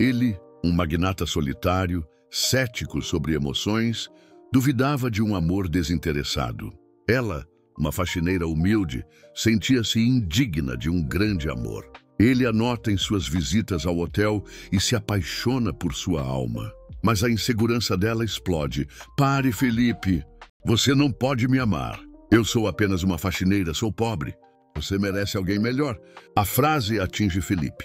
Ele, um magnata solitário, cético sobre emoções, duvidava de um amor desinteressado. Ela, uma faxineira humilde, sentia-se indigna de um grande amor. Ele a nota em suas visitas ao hotel e se apaixona por sua alma. Mas a insegurança dela explode. Pare, Felipe! Você não pode me amar. Eu sou apenas uma faxineira, sou pobre. Você merece alguém melhor. A frase atinge Felipe.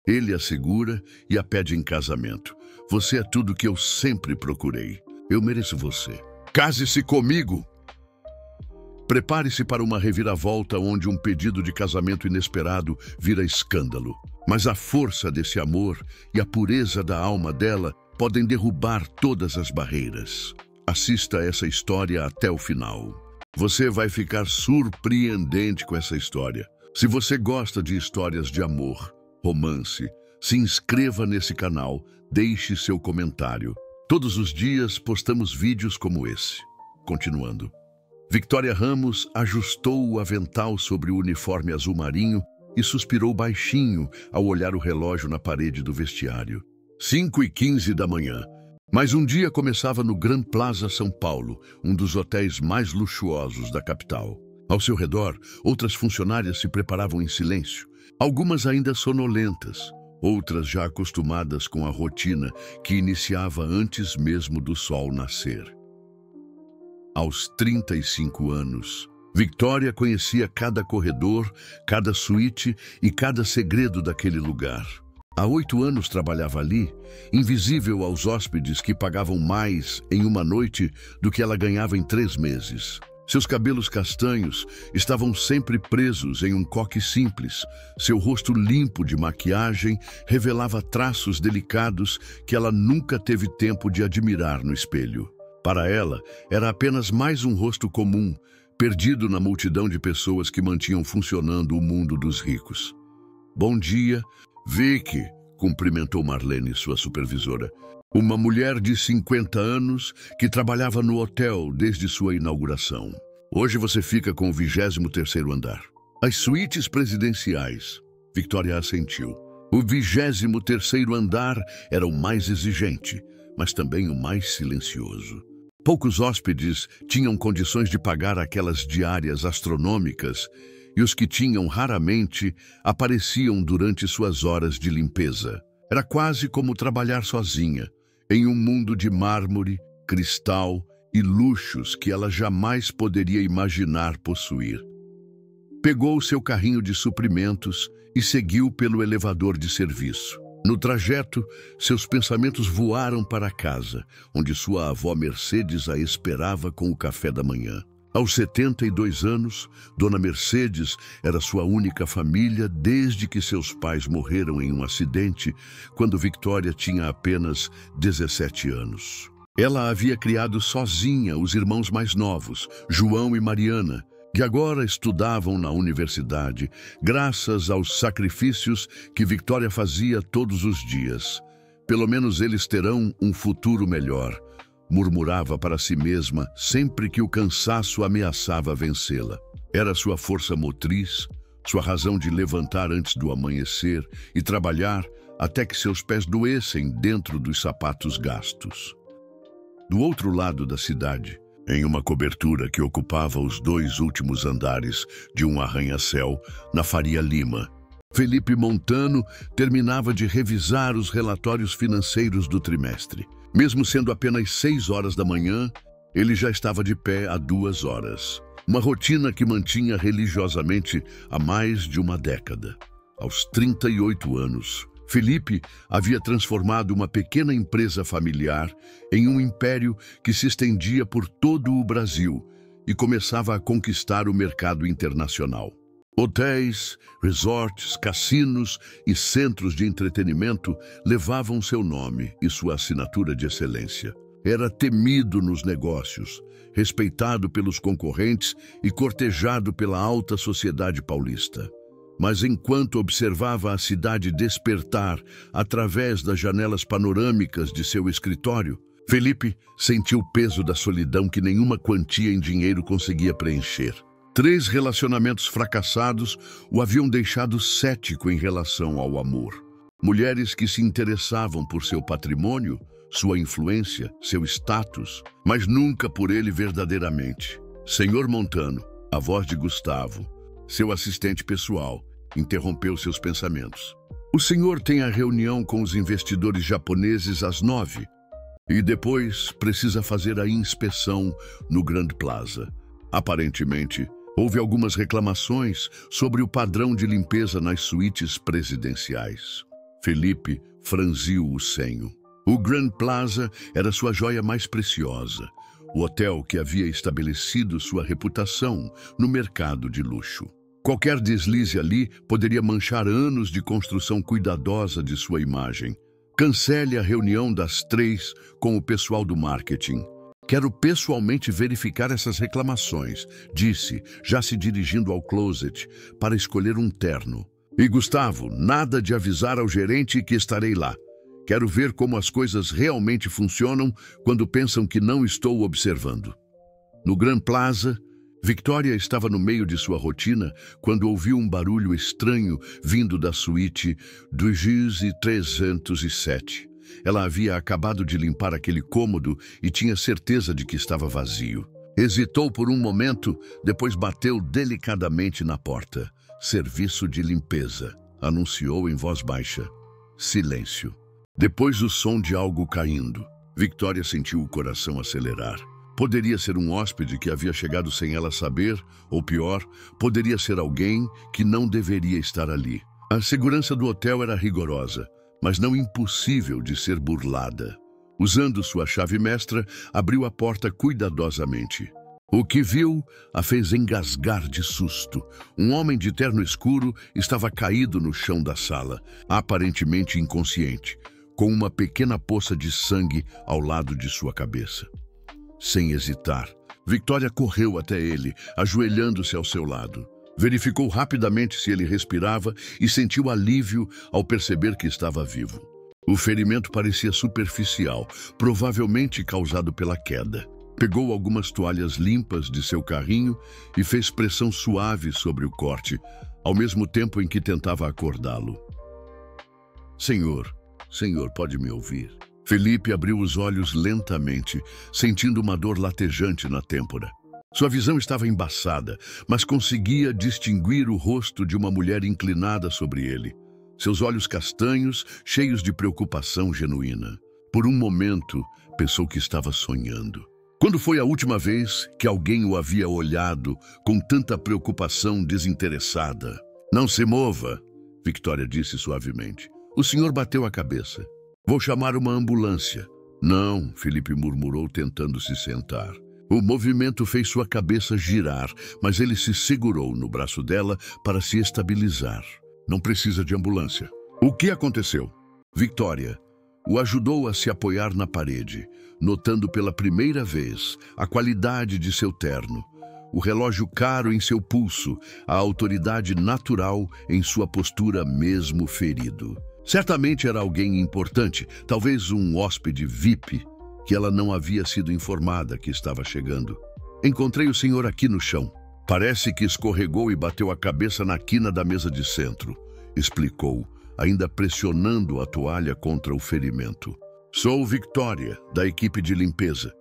Ele a segura e a pede em casamento. Você é tudo que eu sempre procurei. Eu mereço você. Case-se comigo! Prepare-se para uma reviravolta onde um pedido de casamento inesperado vira escândalo. Mas a força desse amor e a pureza da alma dela podem derrubar todas as barreiras. Assista essa história até o final. Você vai ficar surpreendente com essa história. Se você gosta de histórias de amor, romance, se inscreva nesse canal, deixe seu comentário. Todos os dias postamos vídeos como esse. Continuando. Victoria Ramos ajustou o avental sobre o uniforme azul marinho e suspirou baixinho ao olhar o relógio na parede do vestiário. 5h15 da manhã. Mais um dia começava no Grand Plaza São Paulo, um dos hotéis mais luxuosos da capital. Ao seu redor, outras funcionárias se preparavam em silêncio, algumas ainda sonolentas, outras já acostumadas com a rotina que iniciava antes mesmo do sol nascer. Aos 35 anos, Victoria conhecia cada corredor, cada suíte e cada segredo daquele lugar. Há 8 anos trabalhava ali, invisível aos hóspedes que pagavam mais em uma noite do que ela ganhava em 3 meses. Seus cabelos castanhos estavam sempre presos em um coque simples. Seu rosto limpo de maquiagem revelava traços delicados que ela nunca teve tempo de admirar no espelho. Para ela, era apenas mais um rosto comum, perdido na multidão de pessoas que mantinham funcionando o mundo dos ricos. Bom dia, Vicky, cumprimentou Marlene, sua supervisora. Uma mulher de 50 anos que trabalhava no hotel desde sua inauguração. Hoje você fica com o 23º andar. As suítes presidenciais. Victoria assentiu. O 23º andar era o mais exigente, mas também o mais silencioso. Poucos hóspedes tinham condições de pagar aquelas diárias astronômicas e os que tinham raramente apareciam durante suas horas de limpeza. Era quase como trabalhar sozinha, em um mundo de mármore, cristal e luxos que ela jamais poderia imaginar possuir. Pegou seu carrinho de suprimentos e seguiu pelo elevador de serviço. No trajeto, seus pensamentos voaram para casa, onde sua avó Mercedes a esperava com o café da manhã. Aos 72 anos, Dona Mercedes era sua única família desde que seus pais morreram em um acidente, quando Victoria tinha apenas 17 anos. Ela havia criado sozinha os irmãos mais novos, João e Mariana, que agora estudavam na universidade, graças aos sacrifícios que Victoria fazia todos os dias. Pelo menos eles terão um futuro melhor, murmurava para si mesma sempre que o cansaço ameaçava vencê-la. Era sua força motriz, sua razão de levantar antes do amanhecer e trabalhar até que seus pés doessem dentro dos sapatos gastos. Do outro lado da cidade, em uma cobertura que ocupava os 2 últimos andares de um arranha-céu, na Faria Lima, Felipe Montano terminava de revisar os relatórios financeiros do trimestre. Mesmo sendo apenas 6 horas da manhã, ele já estava de pé há 2 horas. Uma rotina que mantinha religiosamente há mais de uma década. Aos 38 anos, Felipe havia transformado uma pequena empresa familiar em um império que se estendia por todo o Brasil e começava a conquistar o mercado internacional. Hotéis, resorts, cassinos e centros de entretenimento levavam seu nome e sua assinatura de excelência. Era temido nos negócios, respeitado pelos concorrentes e cortejado pela alta sociedade paulista. Mas enquanto observava a cidade despertar através das janelas panorâmicas de seu escritório, Felipe sentiu o peso da solidão que nenhuma quantia em dinheiro conseguia preencher. 3 relacionamentos fracassados o haviam deixado cético em relação ao amor. Mulheres que se interessavam por seu patrimônio, sua influência, seu status, mas nunca por ele verdadeiramente. Senhor Montano, a voz de Gustavo, seu assistente pessoal, interrompeu seus pensamentos. O senhor tem a reunião com os investidores japoneses às 9 e depois precisa fazer a inspeção no Grand Plaza. Aparentemente, houve algumas reclamações sobre o padrão de limpeza nas suítes presidenciais. Felipe franziu o senho. O Grand Plaza era sua joia mais preciosa, o hotel que havia estabelecido sua reputação no mercado de luxo. Qualquer deslize ali poderia manchar anos de construção cuidadosa de sua imagem. Cancele a reunião das 3 com o pessoal do marketing. Quero pessoalmente verificar essas reclamações, disse, já se dirigindo ao closet para escolher um terno. E Gustavo, nada de avisar ao gerente que estarei lá. Quero ver como as coisas realmente funcionam quando pensam que não estou observando. No Grand Plaza, Victoria estava no meio de sua rotina quando ouviu um barulho estranho vindo da suíte 2307. Ela havia acabado de limpar aquele cômodo e tinha certeza de que estava vazio. Hesitou por um momento, depois bateu delicadamente na porta. Serviço de limpeza, anunciou em voz baixa. Silêncio. Depois o som de algo caindo. Victoria sentiu o coração acelerar. Poderia ser um hóspede que havia chegado sem ela saber, ou pior, poderia ser alguém que não deveria estar ali. A segurança do hotel era rigorosa, mas não impossível de ser burlada. Usando sua chave mestra, abriu a porta cuidadosamente. O que viu a fez engasgar de susto. Um homem de terno escuro estava caído no chão da sala, aparentemente inconsciente, com uma pequena poça de sangue ao lado de sua cabeça. Sem hesitar, Victoria correu até ele, ajoelhando-se ao seu lado. Verificou rapidamente se ele respirava e sentiu alívio ao perceber que estava vivo. O ferimento parecia superficial, provavelmente causado pela queda. Pegou algumas toalhas limpas de seu carrinho e fez pressão suave sobre o corte, ao mesmo tempo em que tentava acordá-lo. Senhor, pode me ouvir? Felipe abriu os olhos lentamente, sentindo uma dor latejante na têmpora. Sua visão estava embaçada, mas conseguia distinguir o rosto de uma mulher inclinada sobre ele. Seus olhos castanhos, cheios de preocupação genuína. Por um momento, pensou que estava sonhando. Quando foi a última vez que alguém o havia olhado com tanta preocupação desinteressada? Não se mova, Victoria disse suavemente. O senhor bateu a cabeça. Vou chamar uma ambulância. Não, Felipe murmurou, tentando se sentar. O movimento fez sua cabeça girar, mas ele se segurou no braço dela para se estabilizar. Não precisa de ambulância. O que aconteceu? Victoria o ajudou a se apoiar na parede, notando pela primeira vez a qualidade de seu terno, o relógio caro em seu pulso, a autoridade natural em sua postura mesmo ferido. Certamente era alguém importante, talvez um hóspede VIP, que ela não havia sido informada que estava chegando. Encontrei o senhor aqui no chão. Parece que escorregou e bateu a cabeça na quina da mesa de centro, explicou, ainda pressionando a toalha contra o ferimento. Sou Victoria, da equipe de limpeza.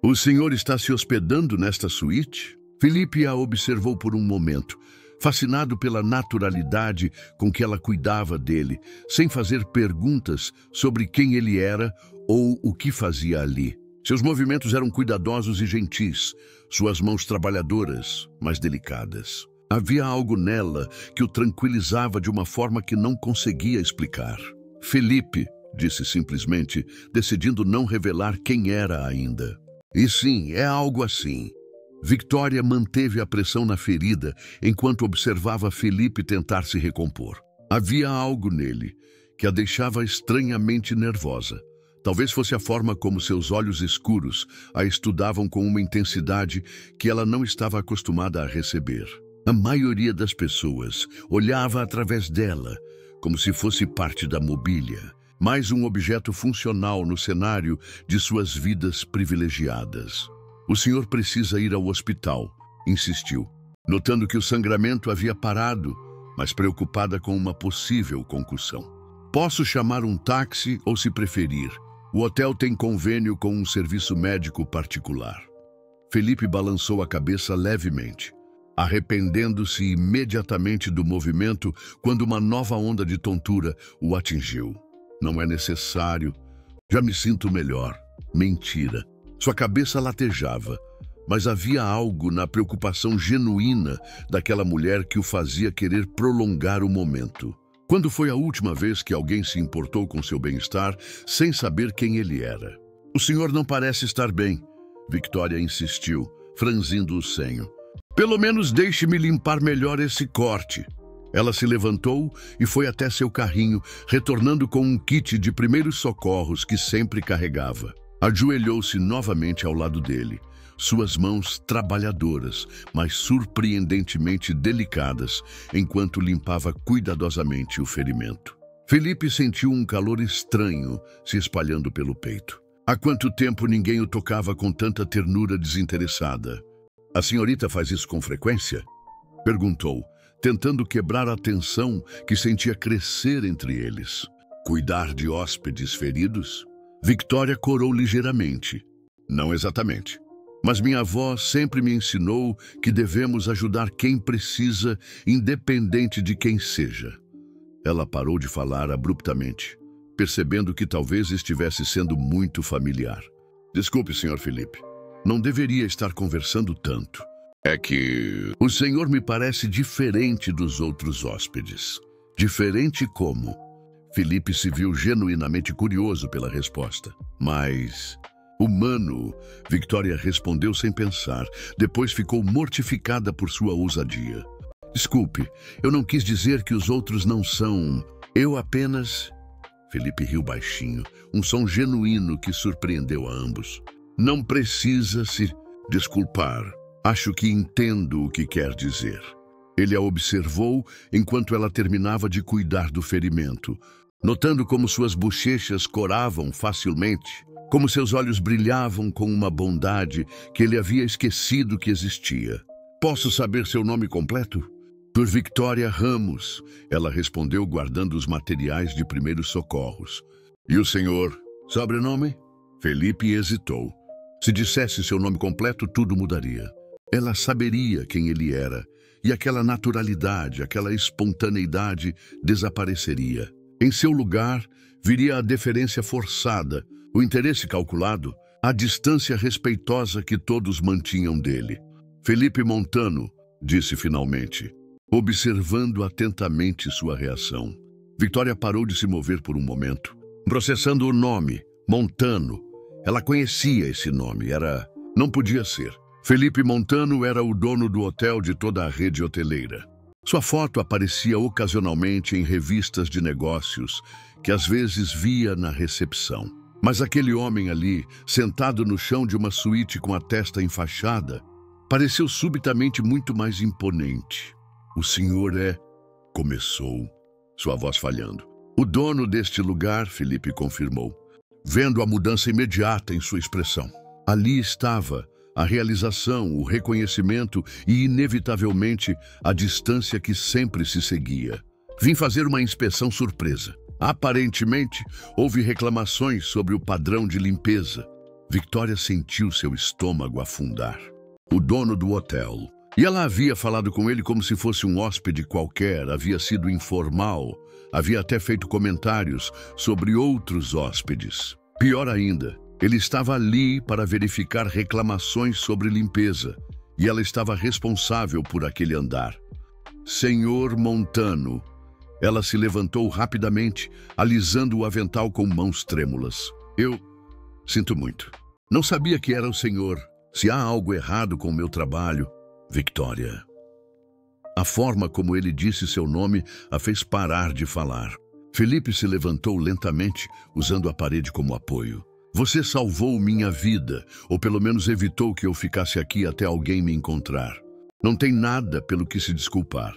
O senhor está se hospedando nesta suíte? Felipe a observou por um momento, fascinado pela naturalidade com que ela cuidava dele, sem fazer perguntas sobre quem ele era ou o que fazia ali. Seus movimentos eram cuidadosos e gentis, suas mãos trabalhadoras, mas delicadas. Havia algo nela que o tranquilizava de uma forma que não conseguia explicar. Felipe, disse simplesmente, decidindo não revelar quem era ainda. E sim, é algo assim. Victoria manteve a pressão na ferida enquanto observava Felipe tentar se recompor. Havia algo nele que a deixava estranhamente nervosa. Talvez fosse a forma como seus olhos escuros a estudavam com uma intensidade que ela não estava acostumada a receber. A maioria das pessoas olhava através dela, como se fosse parte da mobília, mais um objeto funcional no cenário de suas vidas privilegiadas. O senhor precisa ir ao hospital, insistiu, notando que o sangramento havia parado, mas preocupada com uma possível concussão. Posso chamar um táxi ou, se preferir, o hotel tem convênio com um serviço médico particular. Felipe balançou a cabeça levemente, arrependendo-se imediatamente do movimento quando uma nova onda de tontura o atingiu. Não é necessário. Já me sinto melhor. Mentira. Sua cabeça latejava, mas havia algo na preocupação genuína daquela mulher que o fazia querer prolongar o momento. Quando foi a última vez que alguém se importou com seu bem-estar sem saber quem ele era? O senhor não parece estar bem, Victoria insistiu, franzindo o senho. Pelo menos deixe-me limpar melhor esse corte. Ela se levantou e foi até seu carrinho, retornando com um kit de primeiros socorros que sempre carregava. Ajoelhou-se novamente ao lado dele, suas mãos trabalhadoras, mas surpreendentemente delicadas, enquanto limpava cuidadosamente o ferimento. Felipe sentiu um calor estranho se espalhando pelo peito. Há quanto tempo ninguém o tocava com tanta ternura desinteressada? A senhorita faz isso com frequência? Perguntou, tentando quebrar a tensão que sentia crescer entre eles. Cuidar de hóspedes feridos? Victoria corou ligeiramente. Não exatamente. Mas minha avó sempre me ensinou que devemos ajudar quem precisa, independente de quem seja. Ela parou de falar abruptamente, percebendo que talvez estivesse sendo muito familiar. Desculpe, Sr. Felipe. Não deveria estar conversando tanto. É que o senhor me parece diferente dos outros hóspedes. Diferente como? Felipe se viu genuinamente curioso pela resposta. Mas... humano, Victoria respondeu sem pensar. Depois ficou mortificada por sua ousadia. Desculpe, eu não quis dizer que os outros não são... Eu apenas... Felipe riu baixinho, um som genuíno que surpreendeu a ambos. Não precisa se desculpar. Acho que entendo o que quer dizer. Ele a observou enquanto ela terminava de cuidar do ferimento, notando como suas bochechas coravam facilmente, como seus olhos brilhavam com uma bondade que ele havia esquecido que existia. Posso saber seu nome completo? Por Victoria Ramos, ela respondeu guardando os materiais de primeiros socorros. E o senhor? Sobrenome? Felipe hesitou. Se dissesse seu nome completo, tudo mudaria. Ela saberia quem ele era, e aquela naturalidade, aquela espontaneidade desapareceria. Em seu lugar, viria a deferência forçada, o interesse calculado, a distância respeitosa que todos mantinham dele. Felipe Montano, disse finalmente, observando atentamente sua reação. Victoria parou de se mover por um momento, processando o nome, Montano. Ela conhecia esse nome, não podia ser. Felipe Montano era o dono do hotel de toda a rede hoteleira. Sua foto aparecia ocasionalmente em revistas de negócios, que às vezes via na recepção. Mas aquele homem ali, sentado no chão de uma suíte com a testa enfaixada, pareceu subitamente muito mais imponente. O senhor é... Começou, sua voz falhando. O dono deste lugar, Felipe confirmou, vendo a mudança imediata em sua expressão. Ali estava a realização, o reconhecimento e, inevitavelmente, a distância que sempre se seguia. Vim fazer uma inspeção surpresa. Aparentemente, houve reclamações sobre o padrão de limpeza. Victoria sentiu seu estômago afundar. O dono do hotel. E ela havia falado com ele como se fosse um hóspede qualquer, havia sido informal, havia até feito comentários sobre outros hóspedes. Pior ainda, ele estava ali para verificar reclamações sobre limpeza, e ela estava responsável por aquele andar. Senhor Montano. Ela se levantou rapidamente, alisando o avental com mãos trêmulas. Eu sinto muito. Não sabia que era o senhor. Se há algo errado com o meu trabalho... Victoria. A forma como ele disse seu nome a fez parar de falar. Felipe se levantou lentamente, usando a parede como apoio. Você salvou minha vida, ou pelo menos evitou que eu ficasse aqui até alguém me encontrar. Não tem nada pelo que se desculpar.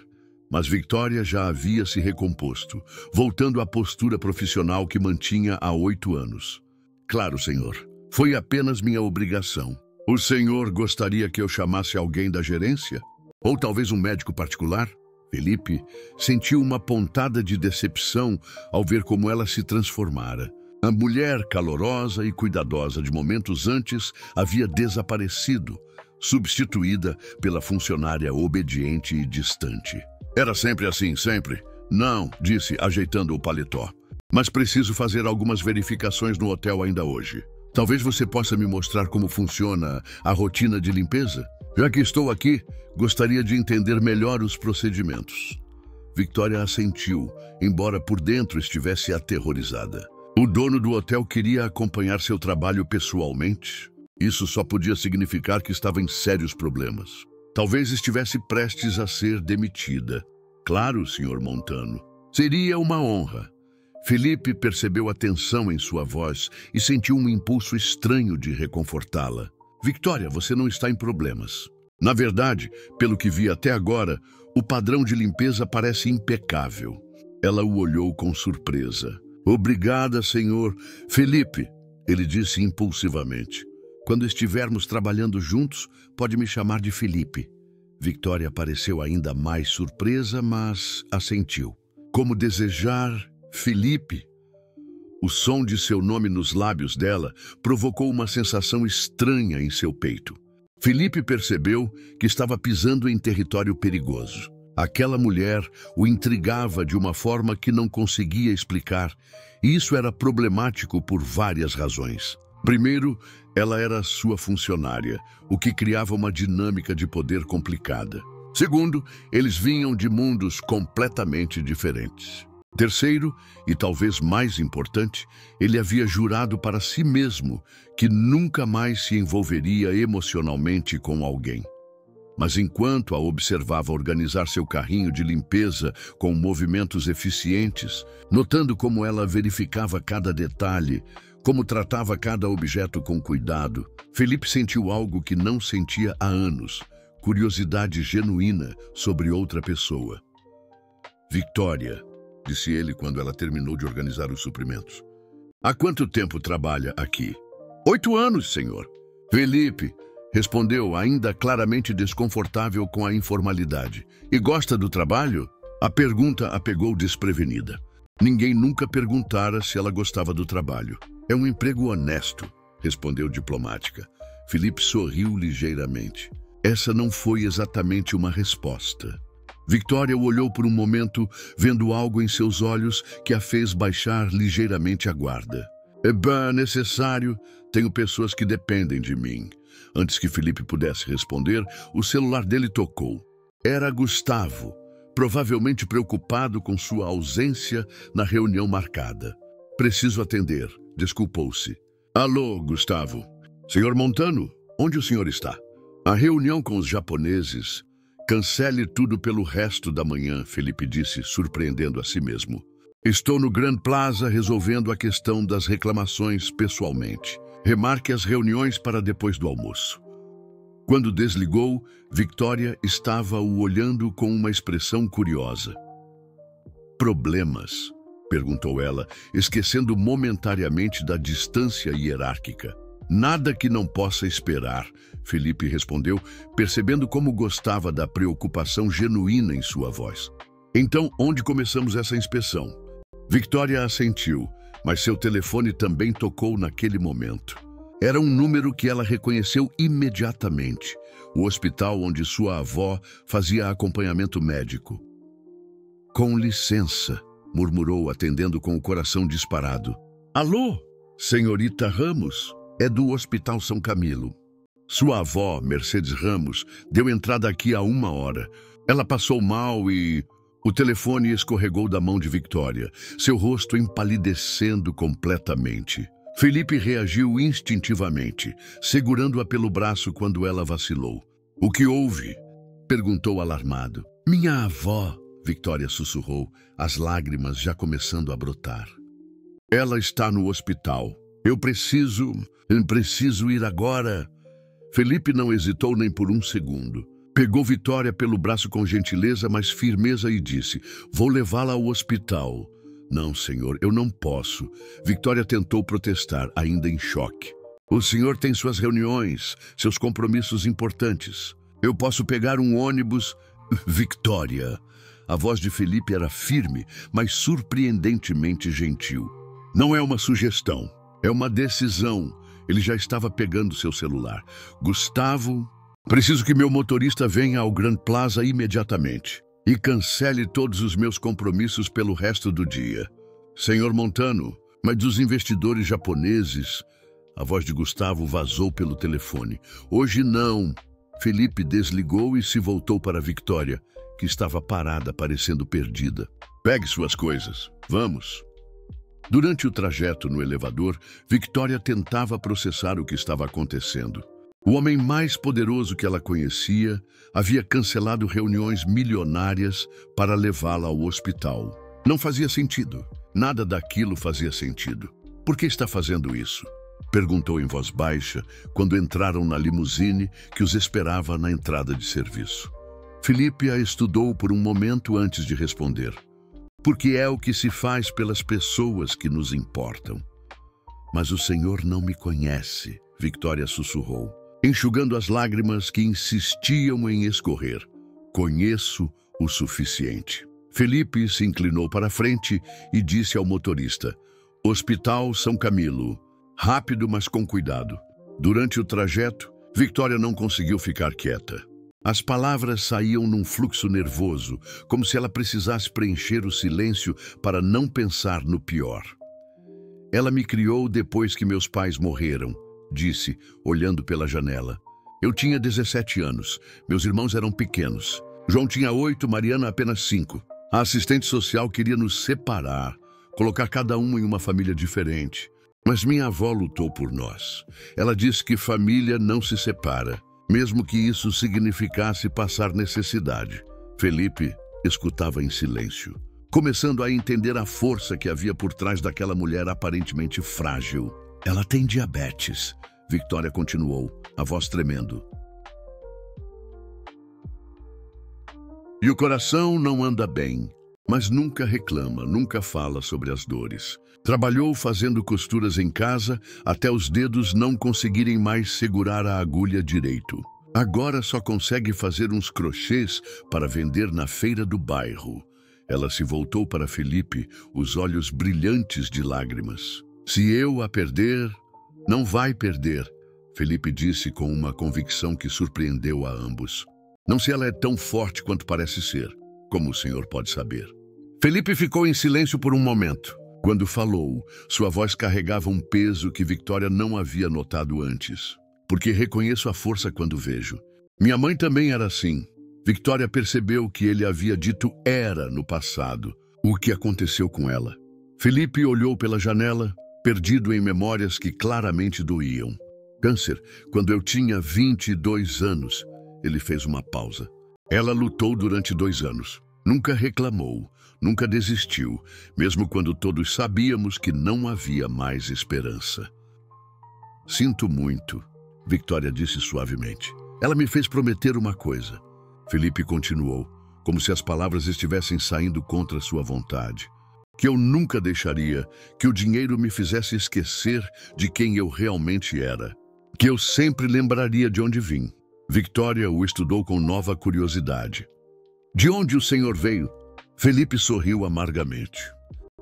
Mas Victoria já havia se recomposto, voltando à postura profissional que mantinha há 8 anos. Claro, senhor. Foi apenas minha obrigação. O senhor gostaria que eu chamasse alguém da gerência? Ou talvez um médico particular? Felipe sentiu uma pontada de decepção ao ver como ela se transformara. A mulher calorosa e cuidadosa de momentos antes havia desaparecido, substituída pela funcionária obediente e distante. Era sempre assim, sempre? Não, disse, ajeitando o paletó. Mas preciso fazer algumas verificações no hotel ainda hoje. Talvez você possa me mostrar como funciona a rotina de limpeza? Já que estou aqui, gostaria de entender melhor os procedimentos. Victoria assentiu, embora por dentro estivesse aterrorizada. O dono do hotel queria acompanhar seu trabalho pessoalmente. Isso só podia significar que estava em sérios problemas. Talvez estivesse prestes a ser demitida. Claro, Sr. Montano. Seria uma honra. Felipe percebeu a tensão em sua voz e sentiu um impulso estranho de reconfortá-la. Victoria, você não está em problemas. Na verdade, pelo que vi até agora, o padrão de limpeza parece impecável. Ela o olhou com surpresa. Obrigada, senhor. Felipe, ele disse impulsivamente. Quando estivermos trabalhando juntos, pode me chamar de Felipe. Victoria pareceu ainda mais surpresa, mas assentiu. Como desejar, Felipe? O som de seu nome nos lábios dela provocou uma sensação estranha em seu peito. Felipe percebeu que estava pisando em território perigoso. Aquela mulher o intrigava de uma forma que não conseguia explicar, e isso era problemático por várias razões. Primeiro, ela era sua funcionária, o que criava uma dinâmica de poder complicada. Segundo, eles vinham de mundos completamente diferentes. Terceiro, e talvez mais importante, ele havia jurado para si mesmo que nunca mais se envolveria emocionalmente com alguém. Mas enquanto a observava organizar seu carrinho de limpeza com movimentos eficientes, notando como ela verificava cada detalhe, como tratava cada objeto com cuidado, Felipe sentiu algo que não sentia há anos, curiosidade genuína sobre outra pessoa. Victoria, disse ele quando ela terminou de organizar os suprimentos. Há quanto tempo trabalha aqui? 8 anos, senhor. Felipe respondeu, ainda claramente desconfortável com a informalidade. E gosta do trabalho? A pergunta a pegou desprevenida. Ninguém nunca perguntara se ela gostava do trabalho. É um emprego honesto, respondeu diplomática. Felipe sorriu ligeiramente. Essa não foi exatamente uma resposta. Victoria o olhou por um momento, vendo algo em seus olhos que a fez baixar ligeiramente a guarda. É bem necessário. Tenho pessoas que dependem de mim. Antes que Felipe pudesse responder, o celular dele tocou. Era Gustavo, provavelmente preocupado com sua ausência na reunião marcada. Preciso atender, desculpou-se. Alô, Gustavo. Senhor Montano, onde o senhor está? A reunião com os japoneses. Cancele tudo pelo resto da manhã, Felipe disse, surpreendendo a si mesmo. Estou no Grand Plaza resolvendo a questão das reclamações pessoalmente. Remarque as reuniões para depois do almoço. Quando desligou, Victoria estava o olhando com uma expressão curiosa. Problemas? Perguntou ela, esquecendo momentaneamente da distância hierárquica. Nada que não possa esperar, Felipe respondeu, percebendo como gostava da preocupação genuína em sua voz. Então, onde começamos essa inspeção? Victoria assentiu, mas seu telefone também tocou naquele momento. Era um número que ela reconheceu imediatamente, o hospital onde sua avó fazia acompanhamento médico. Com licença, murmurou, atendendo com o coração disparado. Alô, senhorita Ramos? É do Hospital São Camilo. Sua avó, Mercedes Ramos, deu entrada aqui há 1 hora. Ela passou mal e... O telefone escorregou da mão de Victoria, seu rosto empalidecendo completamente. Felipe reagiu instintivamente, segurando-a pelo braço quando ela vacilou. O que houve? Perguntou alarmado. Minha avó, Victoria sussurrou, as lágrimas já começando a brotar. Ela está no hospital. Eu preciso ir agora. Felipe não hesitou nem por um segundo. Pegou Victoria pelo braço com gentileza, mas firmeza e disse, vou levá-la ao hospital. Não, senhor, eu não posso. Victoria tentou protestar, ainda em choque. O senhor tem suas reuniões, seus compromissos importantes. Eu posso pegar um ônibus... Victoria. A voz de Felipe era firme, mas surpreendentemente gentil. Não é uma sugestão, é uma decisão. Ele já estava pegando seu celular. Gustavo, preciso que meu motorista venha ao Grand Plaza imediatamente e cancele todos os meus compromissos pelo resto do dia. Senhor Montano, mas dos investidores japoneses... A voz de Gustavo vazou pelo telefone. Hoje não. Felipe desligou e se voltou para Victoria, que estava parada, parecendo perdida. Pegue suas coisas. Vamos. Durante o trajeto no elevador, Victoria tentava processar o que estava acontecendo. O homem mais poderoso que ela conhecia havia cancelado reuniões milionárias para levá-la ao hospital. Não fazia sentido. Nada daquilo fazia sentido. Por que está fazendo isso? Perguntou em voz baixa quando entraram na limusine que os esperava na entrada de serviço. Felipe a estudou por um momento antes de responder. Porque é o que se faz pelas pessoas que nos importam. Mas o Senhor não me conhece, Victoria sussurrou, enxugando as lágrimas que insistiam em escorrer. Conheço o suficiente. Felipe se inclinou para a frente e disse ao motorista: Hospital São Camilo. Rápido, mas com cuidado. Durante o trajeto, Victoria não conseguiu ficar quieta. As palavras saíam num fluxo nervoso, como se ela precisasse preencher o silêncio para não pensar no pior. Ela me criou depois que meus pais morreram, disse, olhando pela janela. Eu tinha 17 anos, meus irmãos eram pequenos. João tinha 8, Mariana apenas 5. A assistente social queria nos separar, colocar cada um em uma família diferente. Mas minha avó lutou por nós. Ela disse que família não se separa, mesmo que isso significasse passar necessidade. Felipe escutava em silêncio, começando a entender a força que havia por trás daquela mulher aparentemente frágil. Ela tem diabetes, Victoria continuou, a voz tremendo. E o coração não anda bem, mas nunca reclama, nunca fala sobre as dores. Trabalhou fazendo costuras em casa até os dedos não conseguirem mais segurar a agulha direito. Agora só consegue fazer uns crochês para vender na feira do bairro. Ela se voltou para Felipe, os olhos brilhantes de lágrimas. Se eu a perder, não vai perder, Felipe disse com uma convicção que surpreendeu a ambos. Não se ela é tão forte quanto parece ser, como o senhor pode saber. Felipe ficou em silêncio por um momento. Quando falou, sua voz carregava um peso que Victoria não havia notado antes. Porque reconheço a força quando vejo. Minha mãe também era assim. Victoria percebeu que ele havia dito era no passado, o que aconteceu com ela. Felipe olhou pela janela, perdido em memórias que claramente doíam. Câncer, quando eu tinha 22 anos, ele fez uma pausa. Ela lutou durante 2 anos. Nunca reclamou, nunca desistiu, mesmo quando todos sabíamos que não havia mais esperança. Sinto muito, Victoria disse suavemente. Ela me fez prometer uma coisa. Felipe continuou, como se as palavras estivessem saindo contra sua vontade. Que eu nunca deixaria que o dinheiro me fizesse esquecer de quem eu realmente era. Que eu sempre lembraria de onde vim. Victoria o estudou com nova curiosidade. De onde o senhor veio? Felipe sorriu amargamente.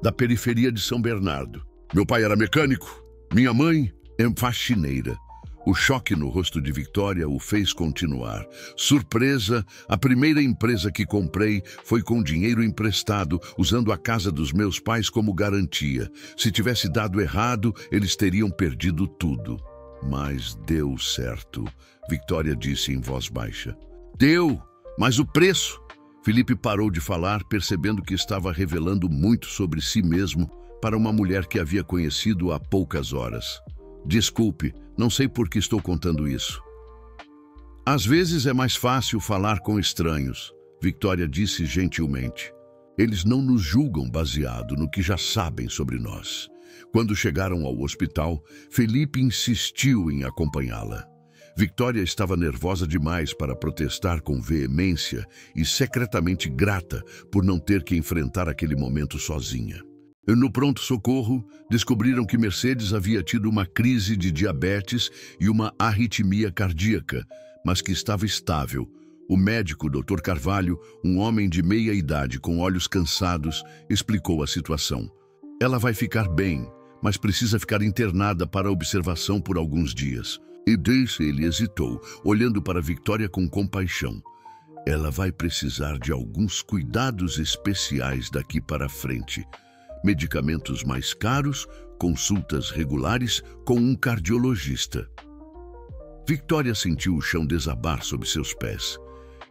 Da periferia de São Bernardo. Meu pai era mecânico, minha mãe é faxineira. O choque no rosto de Victoria o fez continuar. Surpresa, a primeira empresa que comprei foi com dinheiro emprestado, usando a casa dos meus pais como garantia. Se tivesse dado errado, eles teriam perdido tudo. Mas deu certo, Victoria disse em voz baixa. Deu, mas o preço? Felipe parou de falar, percebendo que estava revelando muito sobre si mesmo para uma mulher que havia conhecido há poucas horas. Desculpe, não sei por que estou contando isso. Às vezes é mais fácil falar com estranhos, Victoria disse gentilmente. Eles não nos julgam baseado no que já sabem sobre nós. Quando chegaram ao hospital, Felipe insistiu em acompanhá-la. Victoria estava nervosa demais para protestar com veemência e secretamente grata por não ter que enfrentar aquele momento sozinha. No pronto-socorro, descobriram que Mercedes havia tido uma crise de diabetes e uma arritmia cardíaca, mas que estava estável. O médico, Dr. Carvalho, um homem de meia idade com olhos cansados, explicou a situação. Ela vai ficar bem, mas precisa ficar internada para observação por alguns dias. E disse, ele hesitou, olhando para Victoria com compaixão. Ela vai precisar de alguns cuidados especiais daqui para frente. Medicamentos mais caros, consultas regulares com um cardiologista. Victoria sentiu o chão desabar sob seus pés.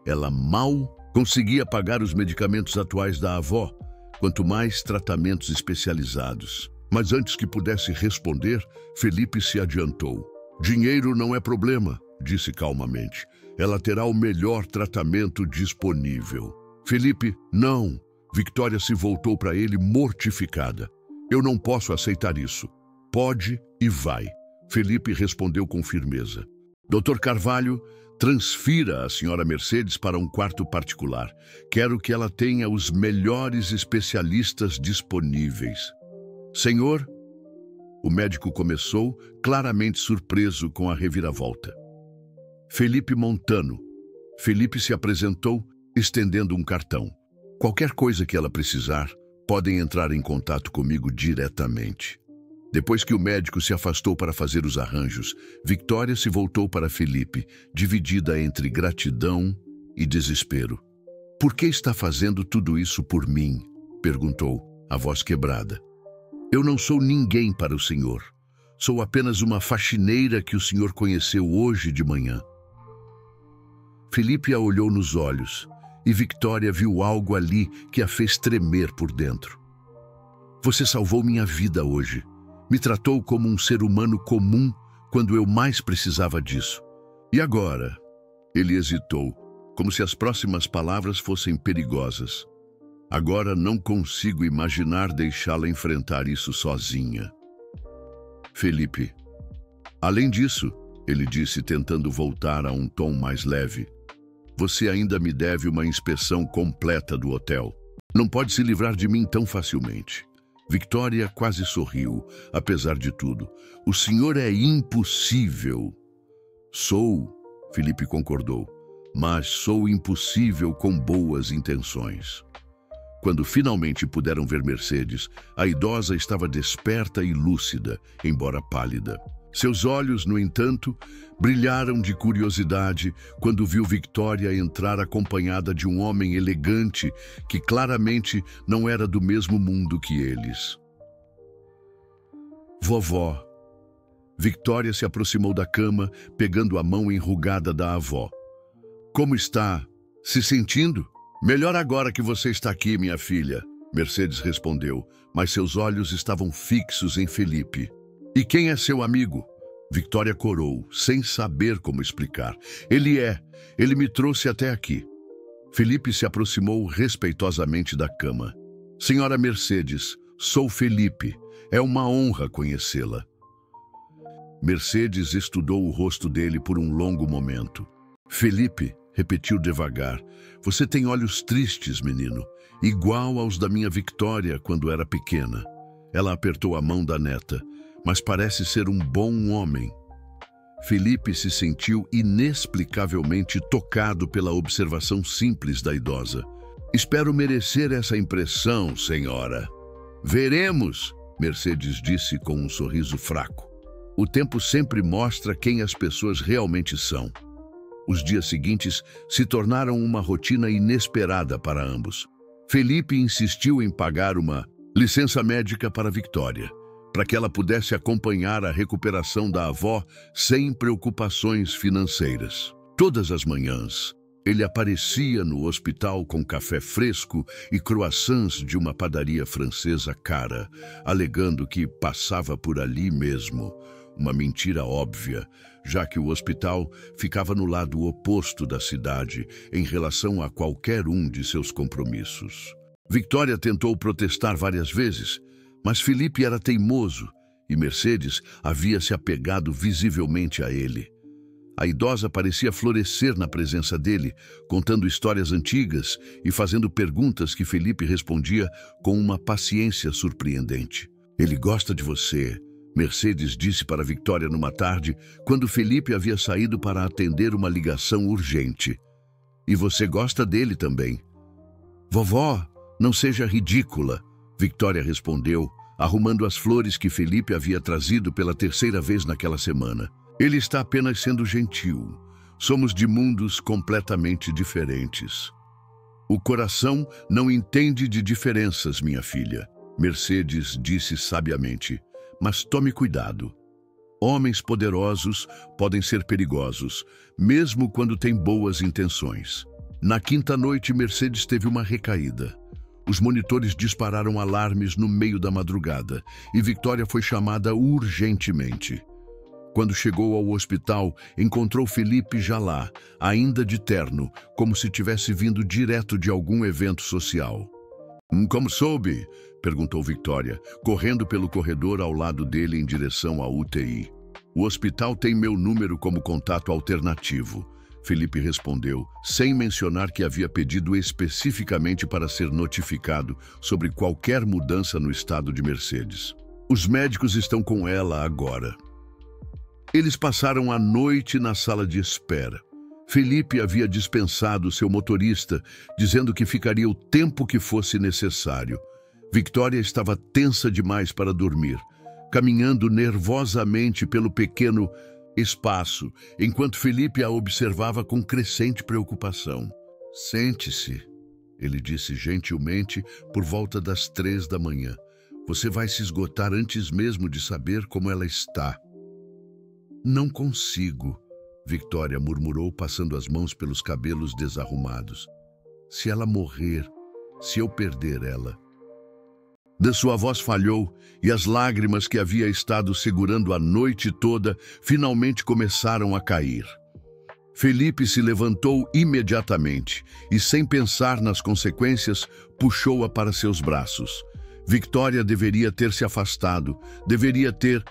Ela mal conseguia pagar os medicamentos atuais da avó, quanto mais tratamentos especializados. Mas antes que pudesse responder, Felipe se adiantou. Dinheiro não é problema, disse calmamente. Ela terá o melhor tratamento disponível. Felipe, não. Victoria se voltou para ele mortificada. Eu não posso aceitar isso. Pode e vai. Felipe respondeu com firmeza. Dr. Carvalho, transfira a senhora Mercedes para um quarto particular. Quero que ela tenha os melhores especialistas disponíveis. Senhor? O médico começou, claramente surpreso com a reviravolta. Felipe Montano. Felipe se apresentou, estendendo um cartão. Qualquer coisa que ela precisar, podem entrar em contato comigo diretamente. Depois que o médico se afastou para fazer os arranjos, Victoria se voltou para Felipe, dividida entre gratidão e desespero. Por que está fazendo tudo isso por mim? Perguntou, a voz quebrada. Eu não sou ninguém para o senhor. Sou apenas uma faxineira que o senhor conheceu hoje de manhã. Felipe a olhou nos olhos e Victoria viu algo ali que a fez tremer por dentro. Você salvou minha vida hoje. Me tratou como um ser humano comum quando eu mais precisava disso. E agora? Ele hesitou, como se as próximas palavras fossem perigosas. Agora não consigo imaginar deixá-la enfrentar isso sozinha. Felipe. Além disso, ele disse tentando voltar a um tom mais leve, você ainda me deve uma inspeção completa do hotel. Não pode se livrar de mim tão facilmente. Victoria quase sorriu, apesar de tudo. O senhor é impossível. Sou, Felipe concordou, mas sou impossível com boas intenções. Quando finalmente puderam ver Mercedes, a idosa estava desperta e lúcida, embora pálida. Seus olhos, no entanto, brilharam de curiosidade quando viu Victoria entrar acompanhada de um homem elegante que claramente não era do mesmo mundo que eles. Vovó. Victoria se aproximou da cama, pegando a mão enrugada da avó. Como está? Se sentindo? Melhor agora que você está aqui, minha filha, Mercedes respondeu, mas seus olhos estavam fixos em Felipe. E quem é seu amigo? Victoria corou, sem saber como explicar. Ele me trouxe até aqui. Felipe se aproximou respeitosamente da cama. Senhora Mercedes, sou Felipe. É uma honra conhecê-la. Mercedes estudou o rosto dele por um longo momento. Felipe, repetiu devagar, você tem olhos tristes, menino, igual aos da minha Victoria quando era pequena. Ela apertou a mão da neta. Mas parece ser um bom homem. Felipe se sentiu inexplicavelmente tocado pela observação simples da idosa. Espero merecer essa impressão, senhora. Veremos, Mercedes disse com um sorriso fraco. O tempo sempre mostra quem as pessoas realmente são. Os dias seguintes se tornaram uma rotina inesperada para ambos. Felipe insistiu em pagar uma licença médica para Victoria, para que ela pudesse acompanhar a recuperação da avó sem preocupações financeiras. Todas as manhãs, ele aparecia no hospital com café fresco e croissants de uma padaria francesa cara, alegando que passava por ali mesmo. Uma mentira óbvia, já que o hospital ficava no lado oposto da cidade em relação a qualquer um de seus compromissos. Victoria tentou protestar várias vezes, mas Felipe era teimoso e Mercedes havia se apegado visivelmente a ele. A idosa parecia florescer na presença dele, contando histórias antigas e fazendo perguntas que Felipe respondia com uma paciência surpreendente. Ele gosta de você, Mercedes disse para Victoria numa tarde, quando Felipe havia saído para atender uma ligação urgente. E você gosta dele também. Vovó, não seja ridícula, Victoria respondeu, arrumando as flores que Felipe havia trazido pela terceira vez naquela semana. Ele está apenas sendo gentil. Somos de mundos completamente diferentes. O coração não entende de diferenças, minha filha, Mercedes disse sabiamente. Mas tome cuidado. Homens poderosos podem ser perigosos, mesmo quando têm boas intenções. Na quinta noite, Mercedes teve uma recaída. Os monitores dispararam alarmes no meio da madrugada e Victoria foi chamada urgentemente. Quando chegou ao hospital, encontrou Felipe já lá, ainda de terno, como se tivesse vindo direto de algum evento social. Como soube? Perguntou Victoria, correndo pelo corredor ao lado dele em direção à UTI. O hospital tem meu número como contato alternativo, Felipe respondeu, sem mencionar que havia pedido especificamente para ser notificado sobre qualquer mudança no estado de Mercedes. Os médicos estão com ela agora. Eles passaram a noite na sala de espera. Felipe havia dispensado seu motorista, dizendo que ficaria o tempo que fosse necessário. Victoria estava tensa demais para dormir, caminhando nervosamente pelo pequeno espaço, enquanto Felipe a observava com crescente preocupação. Sente-se, ele disse gentilmente por volta das 3 da manhã. Você vai se esgotar antes mesmo de saber como ela está. Não consigo, Victoria murmurou, passando as mãos pelos cabelos desarrumados. Se ela morrer, se eu perder ela... Da sua voz falhou e as lágrimas que havia estado segurando a noite toda finalmente começaram a cair. Felipe se levantou imediatamente e, sem pensar nas consequências, puxou-a para seus braços. Victoria deveria ter se afastado, deveria ter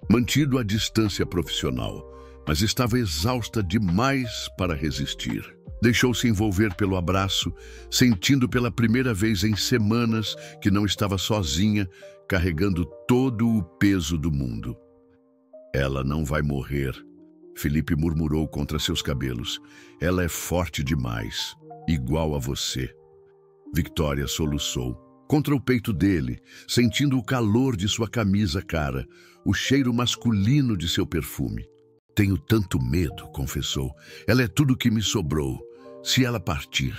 mantido a distância profissional, mas estava exausta demais para resistir. Deixou-se envolver pelo abraço, sentindo pela primeira vez em semanas que não estava sozinha, carregando todo o peso do mundo. Ela não vai morrer, Felipe murmurou contra seus cabelos. Ela é forte demais, igual a você. Victoria soluçou. Contra o peito dele, sentindo o calor de sua camisa cara, o cheiro masculino de seu perfume. Tenho tanto medo, confessou. Ela é tudo que me sobrou. Se ela partir...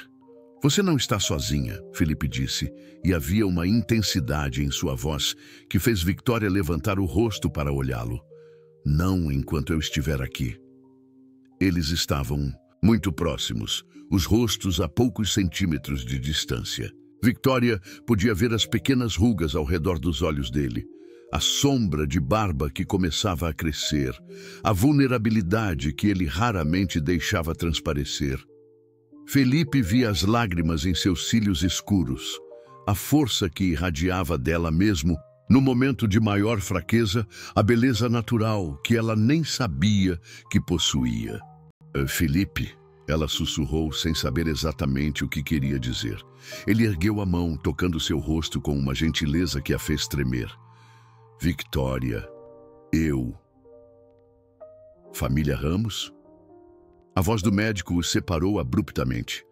Você não está sozinha, Felipe disse, e havia uma intensidade em sua voz que fez Victoria levantar o rosto para olhá-lo. Não enquanto eu estiver aqui. Eles estavam muito próximos, os rostos a poucos centímetros de distância. Victoria podia ver as pequenas rugas ao redor dos olhos dele, a sombra de barba que começava a crescer, a vulnerabilidade que ele raramente deixava transparecer. Felipe via as lágrimas em seus cílios escuros, a força que irradiava dela mesmo, no momento de maior fraqueza, a beleza natural que ela nem sabia que possuía. Felipe, ela sussurrou sem saber exatamente o que queria dizer. Ele ergueu a mão, tocando seu rosto com uma gentileza que a fez tremer. Victoria, eu... Família Ramos? A voz do médico os separou abruptamente.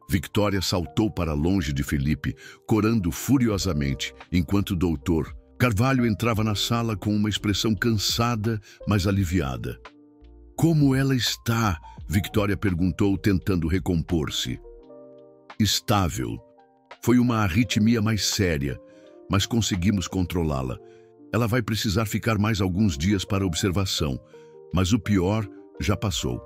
Victoria saltou para longe de Felipe, corando furiosamente, enquanto o doutor Carvalho entrava na sala com uma expressão cansada, mas aliviada. Como ela está? Victoria perguntou, tentando recompor-se. Estável. Foi uma arritmia mais séria, mas conseguimos controlá-la. Ela vai precisar ficar mais alguns dias para observação, mas o pior já passou.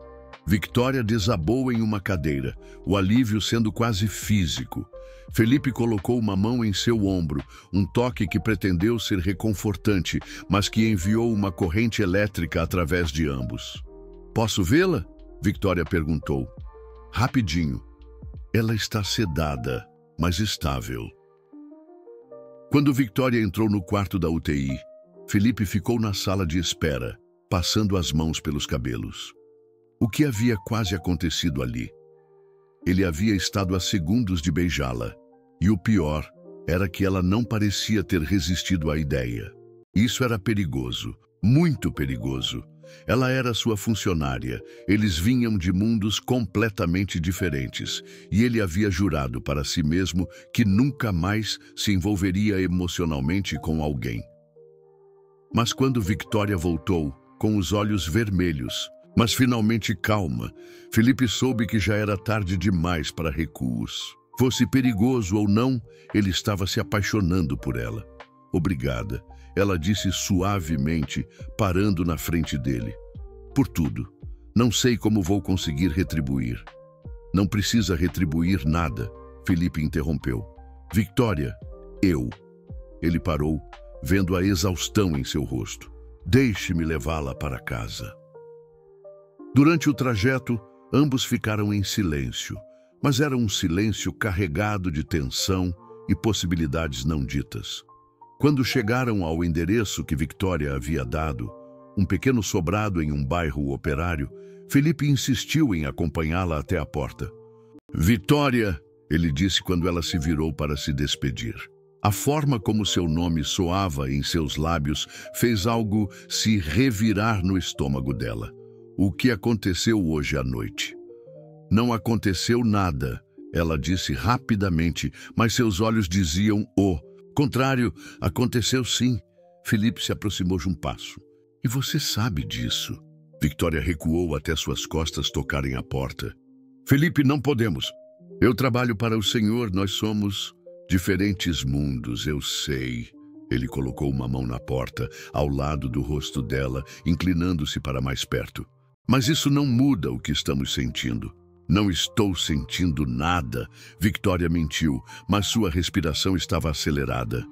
Victoria desabou em uma cadeira, o alívio sendo quase físico. Felipe colocou uma mão em seu ombro, um toque que pretendeu ser reconfortante, mas que enviou uma corrente elétrica através de ambos. Posso vê-la? Victoria perguntou. Rapidinho. Ela está sedada, mas estável. Quando Victoria entrou no quarto da UTI, Felipe ficou na sala de espera, passando as mãos pelos cabelos. O que havia quase acontecido ali? Ele havia estado a segundos de beijá-la, e o pior era que ela não parecia ter resistido à ideia. Isso era perigoso, muito perigoso. Ela era sua funcionária. Eles vinham de mundos completamente diferentes, e ele havia jurado para si mesmo que nunca mais se envolveria emocionalmente com alguém. Mas quando Victoria voltou, com os olhos vermelhos, mas finalmente calma, Felipe soube que já era tarde demais para recuos. Fosse perigoso ou não, ele estava se apaixonando por ela. Obrigada, ela disse suavemente, parando na frente dele. Por tudo. Não sei como vou conseguir retribuir. Não precisa retribuir nada, Felipe interrompeu. Victoria, eu. Ele parou, vendo a exaustão em seu rosto. Deixe-me levá-la para casa. Durante o trajeto, ambos ficaram em silêncio, mas era um silêncio carregado de tensão e possibilidades não ditas. Quando chegaram ao endereço que Victoria havia dado, um pequeno sobrado em um bairro operário, Felipe insistiu em acompanhá-la até a porta. Victoria, ele disse quando ela se virou para se despedir. A forma como seu nome soava em seus lábios fez algo se revirar no estômago dela. O que aconteceu hoje à noite? Não aconteceu nada, ela disse rapidamente, mas seus olhos diziam o contrário. Aconteceu sim. Felipe se aproximou de um passo. E você sabe disso. Victoria recuou até suas costas tocarem a porta. Felipe, não podemos. Eu trabalho para o Senhor, nós somos diferentes mundos, eu sei. Ele colocou uma mão na porta, ao lado do rosto dela, inclinando-se para mais perto. Mas isso não muda o que estamos sentindo. Não estou sentindo nada. Victoria mentiu, mas sua respiração estava acelerada.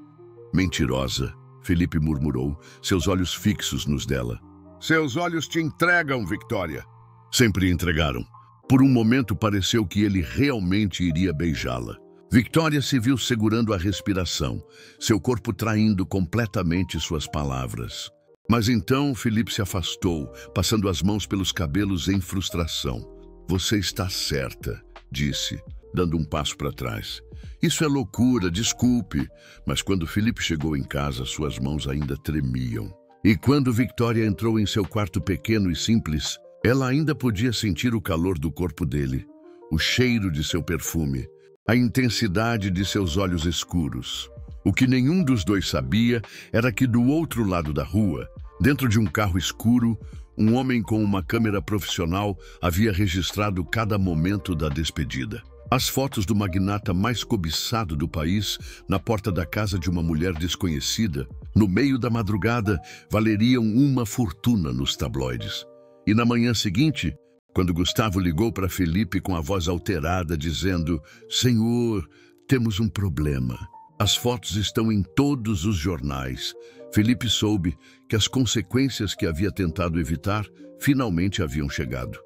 Mentirosa, Felipe murmurou, seus olhos fixos nos dela. Seus olhos te entregam, Victoria. Sempre entregaram. Por um momento pareceu que ele realmente iria beijá-la. Victoria se viu segurando a respiração, seu corpo traindo completamente suas palavras. Mas então Felipe se afastou, passando as mãos pelos cabelos em frustração. Você está certa, disse, dando um passo para trás. Isso é loucura, desculpe. Mas quando Felipe chegou em casa, suas mãos ainda tremiam. E quando Victoria entrou em seu quarto pequeno e simples, ela ainda podia sentir o calor do corpo dele, o cheiro de seu perfume, a intensidade de seus olhos escuros. O que nenhum dos dois sabia era que do outro lado da rua, dentro de um carro escuro, um homem com uma câmera profissional havia registrado cada momento da despedida. As fotos do magnata mais cobiçado do país, na porta da casa de uma mulher desconhecida, no meio da madrugada, valeriam uma fortuna nos tabloides. E na manhã seguinte, quando Gustavo ligou para Felipe com a voz alterada, dizendo: Senhor, temos um problema. As fotos estão em todos os jornais. Felipe soube que as consequências que havia tentado evitar finalmente haviam chegado.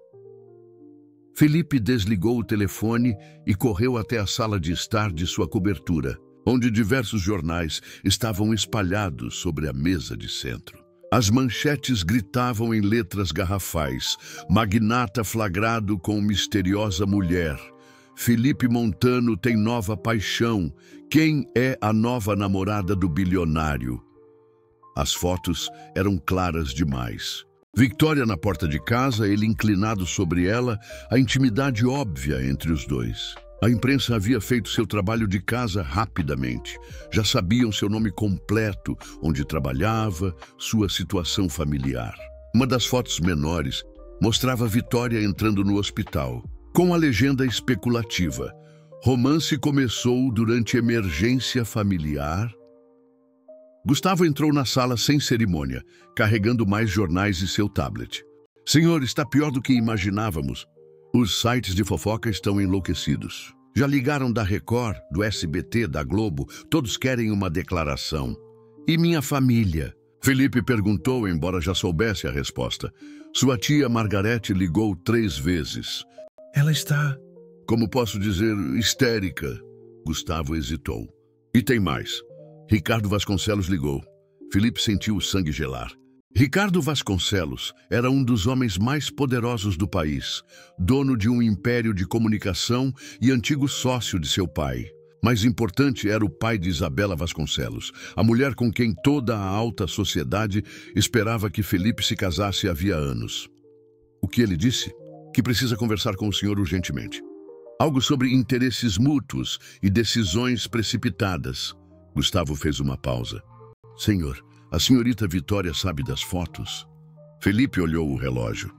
Felipe desligou o telefone e correu até a sala de estar de sua cobertura, onde diversos jornais estavam espalhados sobre a mesa de centro. As manchetes gritavam em letras garrafais: Magnata flagrado com misteriosa mulher. Felipe Montano tem nova paixão. Quem é a nova namorada do bilionário? As fotos eram claras demais. Victoria na porta de casa, ele inclinado sobre ela, a intimidade óbvia entre os dois. A imprensa havia feito seu trabalho de casa rapidamente. Já sabiam seu nome completo, onde trabalhava, sua situação familiar. Uma das fotos menores mostrava Victoria entrando no hospital, com a legenda especulativa: romance começou durante emergência familiar. Gustavo entrou na sala sem cerimônia, carregando mais jornais e seu tablet. Senhor, está pior do que imaginávamos. Os sites de fofoca estão enlouquecidos. Já ligaram da Record, do SBT, da Globo, todos querem uma declaração. E minha família? Felipe perguntou, embora já soubesse a resposta. Sua tia Margarete ligou 3 vezes. Ela está, como posso dizer, histérica. Gustavo hesitou. E tem mais. Ricardo Vasconcelos ligou. Felipe sentiu o sangue gelar. Ricardo Vasconcelos era um dos homens mais poderosos do país, dono de um império de comunicação e antigo sócio de seu pai. Mais importante era o pai de Isabela Vasconcelos, a mulher com quem toda a alta sociedade esperava que Felipe se casasse havia anos. O que ele disse? Que precisa conversar com o senhor urgentemente. Algo sobre interesses mútuos e decisões precipitadas. Gustavo fez uma pausa. Senhor, a senhorita Vitória sabe das fotos? Felipe olhou o relógio.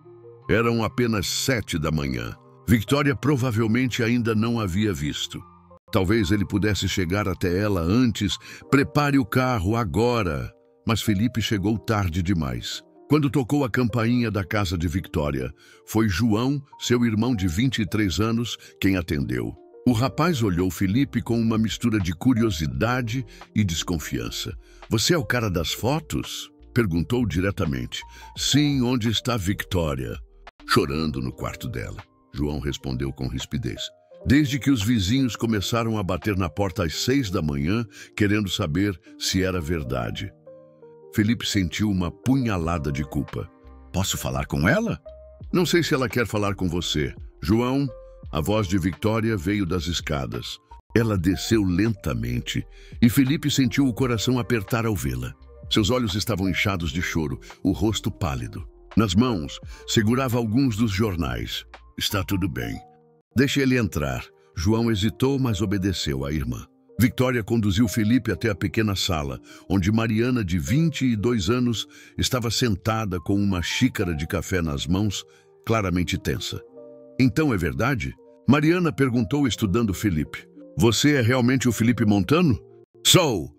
Eram apenas 7 da manhã. Vitória provavelmente ainda não havia visto. Talvez ele pudesse chegar até ela antes. Prepare o carro agora. Mas Felipe chegou tarde demais. Quando tocou a campainha da casa de Vitória, foi João, seu irmão de 23 anos, quem atendeu. O rapaz olhou Felipe com uma mistura de curiosidade e desconfiança. Você é o cara das fotos? Perguntou diretamente. Sim, onde está Vitória? Chorando no quarto dela. João respondeu com rispidez. Desde que os vizinhos começaram a bater na porta às 6 da manhã, querendo saber se era verdade. Felipe sentiu uma punhalada de culpa. Posso falar com ela? Não sei se ela quer falar com você. João, a voz de Vitória veio das escadas. Ela desceu lentamente e Felipe sentiu o coração apertar ao vê-la. Seus olhos estavam inchados de choro, o rosto pálido. Nas mãos, segurava alguns dos jornais. Está tudo bem. Deixe ele entrar. João hesitou, mas obedeceu à irmã. Vitória conduziu Felipe até a pequena sala, onde Mariana, de 22 anos, estava sentada com uma xícara de café nas mãos, claramente tensa. Então é verdade? Mariana perguntou, estudando Felipe. Você é realmente o Felipe Montano? Sou!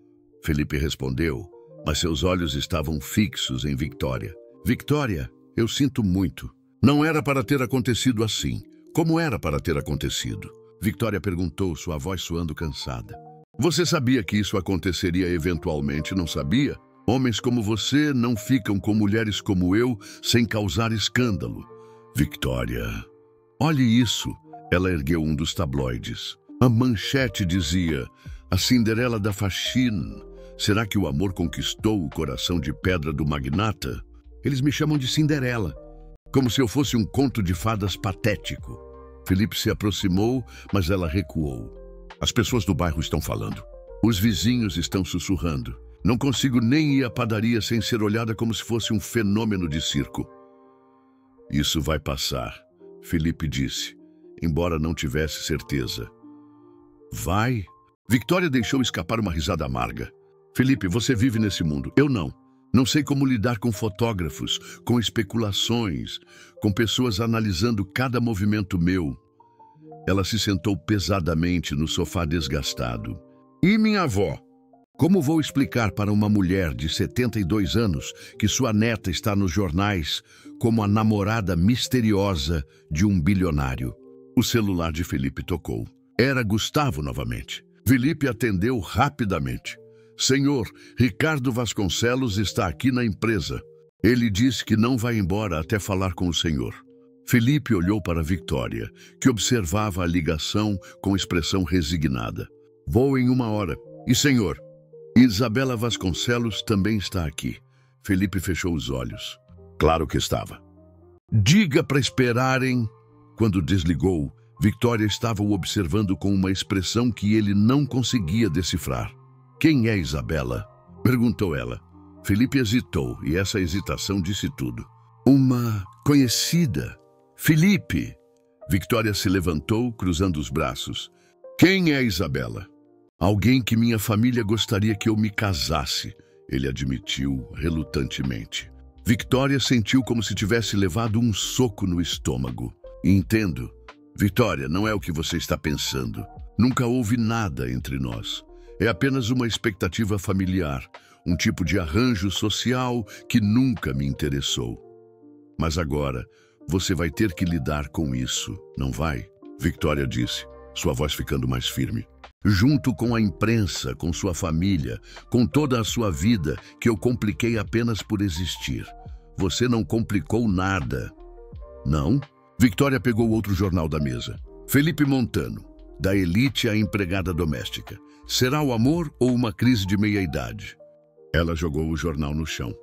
Felipe respondeu, mas seus olhos estavam fixos em Vitória. Vitória, eu sinto muito. Não era para ter acontecido assim. Como era para ter acontecido? Vitória perguntou, sua voz soando cansada. Você sabia que isso aconteceria eventualmente, não sabia? Homens como você não ficam com mulheres como eu sem causar escândalo. Vitória, olhe isso. Ela ergueu um dos tabloides. A manchete dizia, a Cinderela da faxina. Será que o amor conquistou o coração de pedra do magnata? Eles me chamam de Cinderela, como se eu fosse um conto de fadas patético. Felipe se aproximou, mas ela recuou. As pessoas do bairro estão falando. Os vizinhos estão sussurrando. Não consigo nem ir à padaria sem ser olhada como se fosse um fenômeno de circo. Isso vai passar, Felipe disse, embora não tivesse certeza. Vai? Vitória deixou escapar uma risada amarga. Felipe, você vive nesse mundo. Eu não. Não sei como lidar com fotógrafos, com especulações, com pessoas analisando cada movimento meu. Ela se sentou pesadamente no sofá desgastado. E minha avó? Como vou explicar para uma mulher de 72 anos que sua neta está nos jornais como a namorada misteriosa de um bilionário? O celular de Felipe tocou. Era Gustavo novamente. Felipe atendeu rapidamente. Senhor, Ricardo Vasconcelos está aqui na empresa. Ele disse que não vai embora até falar com o senhor. Felipe olhou para Vitória, que observava a ligação com expressão resignada. Vou em 1 hora. E senhor? Isabela Vasconcelos também está aqui. Felipe fechou os olhos. Claro que estava. Diga para esperarem. Quando desligou, Vitória estava o observando com uma expressão que ele não conseguia decifrar. Quem é Isabela? Perguntou ela. Felipe hesitou e essa hesitação disse tudo. Uma conhecida. Felipe! Vitória se levantou, cruzando os braços. Quem é Isabela? Alguém que minha família gostaria que eu me casasse, ele admitiu relutantemente. Vitória sentiu como se tivesse levado um soco no estômago. Entendo. Vitória, não é o que você está pensando. Nunca houve nada entre nós. É apenas uma expectativa familiar, um tipo de arranjo social que nunca me interessou. Mas agora, você vai ter que lidar com isso, não vai? Vitória disse, sua voz ficando mais firme. Junto com a imprensa, com sua família, com toda a sua vida, que eu compliquei apenas por existir. Você não complicou nada. Não? Vitória pegou outro jornal da mesa. Felipe Montano, da elite à empregada doméstica. Será o amor ou uma crise de meia-idade? Ela jogou o jornal no chão.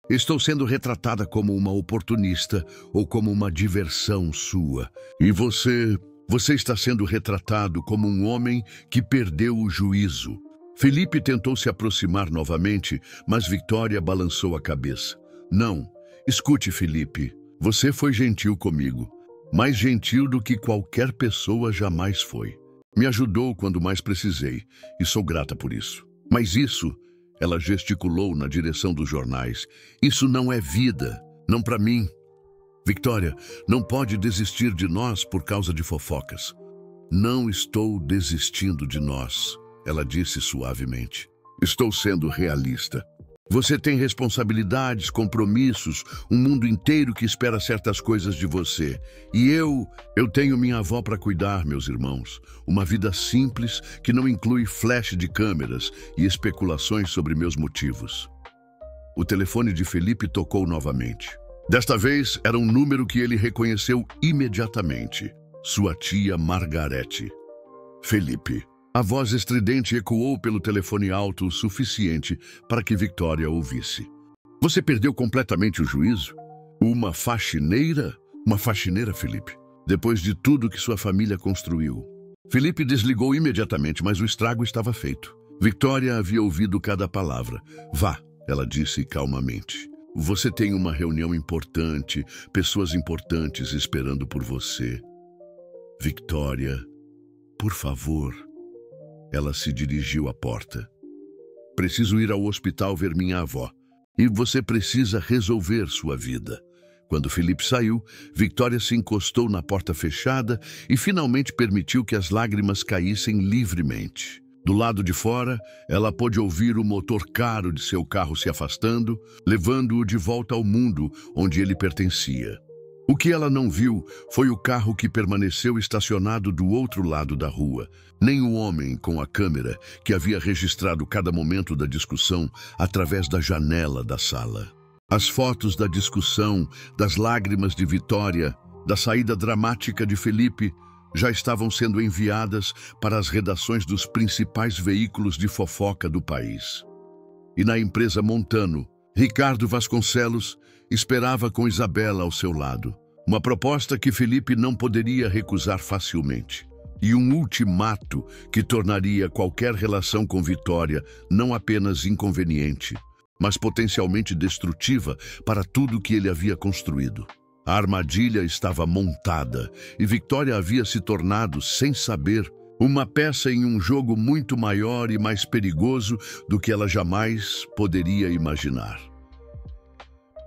Estou sendo retratada como uma oportunista ou como uma diversão sua. E você Você está sendo retratado como um homem que perdeu o juízo. Felipe tentou se aproximar novamente, mas Victoria balançou a cabeça. Não, escute, Felipe. Você foi gentil comigo. Mais gentil do que qualquer pessoa jamais foi. Me ajudou quando mais precisei, e sou grata por isso. Mas isso, ela gesticulou na direção dos jornais, isso não é vida, não para mim. Victoria, não pode desistir de nós por causa de fofocas. Não estou desistindo de nós, ela disse suavemente. Estou sendo realista. Você tem responsabilidades, compromissos, um mundo inteiro que espera certas coisas de você. E eu tenho minha avó para cuidar, meus irmãos. Uma vida simples que não inclui flash de câmeras e especulações sobre meus motivos. O telefone de Felipe tocou novamente. Desta vez, era um número que ele reconheceu imediatamente. Sua tia Margarete. Felipe. A voz estridente ecoou pelo telefone alto o suficiente para que Victoria ouvisse. Você perdeu completamente o juízo? Uma faxineira? Uma faxineira, Felipe. Depois de tudo que sua família construiu. Felipe desligou imediatamente, mas o estrago estava feito. Victoria havia ouvido cada palavra. Vá, ela disse calmamente. Você tem uma reunião importante, pessoas importantes esperando por você. Victoria, por favor. Ela se dirigiu à porta. Preciso ir ao hospital ver minha avó. E você precisa resolver sua vida. Quando Felipe saiu, Victoria se encostou na porta fechada e finalmente permitiu que as lágrimas caíssem livremente. Do lado de fora, ela pôde ouvir o motor caro de seu carro se afastando, levando-o de volta ao mundo onde ele pertencia. O que ela não viu foi o carro que permaneceu estacionado do outro lado da rua, nem o homem com a câmera que havia registrado cada momento da discussão através da janela da sala. As fotos da discussão, das lágrimas de Victoria, da saída dramática de Felipe, já estavam sendo enviadas para as redações dos principais veículos de fofoca do país. E na empresa Montano, Ricardo Vasconcelos esperava com Isabela ao seu lado. Uma proposta que Felipe não poderia recusar facilmente. E um ultimato que tornaria qualquer relação com Victoria não apenas inconveniente, mas potencialmente destrutiva para tudo que ele havia construído. A armadilha estava montada e Victoria havia se tornado, sem saber, uma peça em um jogo muito maior e mais perigoso do que ela jamais poderia imaginar.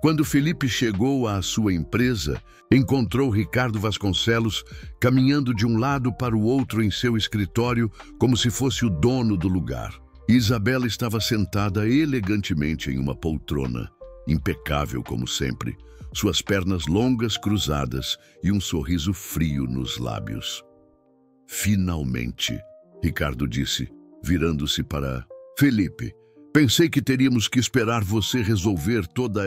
Quando Felipe chegou à sua empresa, encontrou Ricardo Vasconcelos caminhando de um lado para o outro em seu escritório como se fosse o dono do lugar. Isabela estava sentada elegantemente em uma poltrona, impecável como sempre, suas pernas longas cruzadas e um sorriso frio nos lábios. Finalmente, Ricardo disse, virando-se para Felipe. Pensei que teríamos que esperar você resolver toda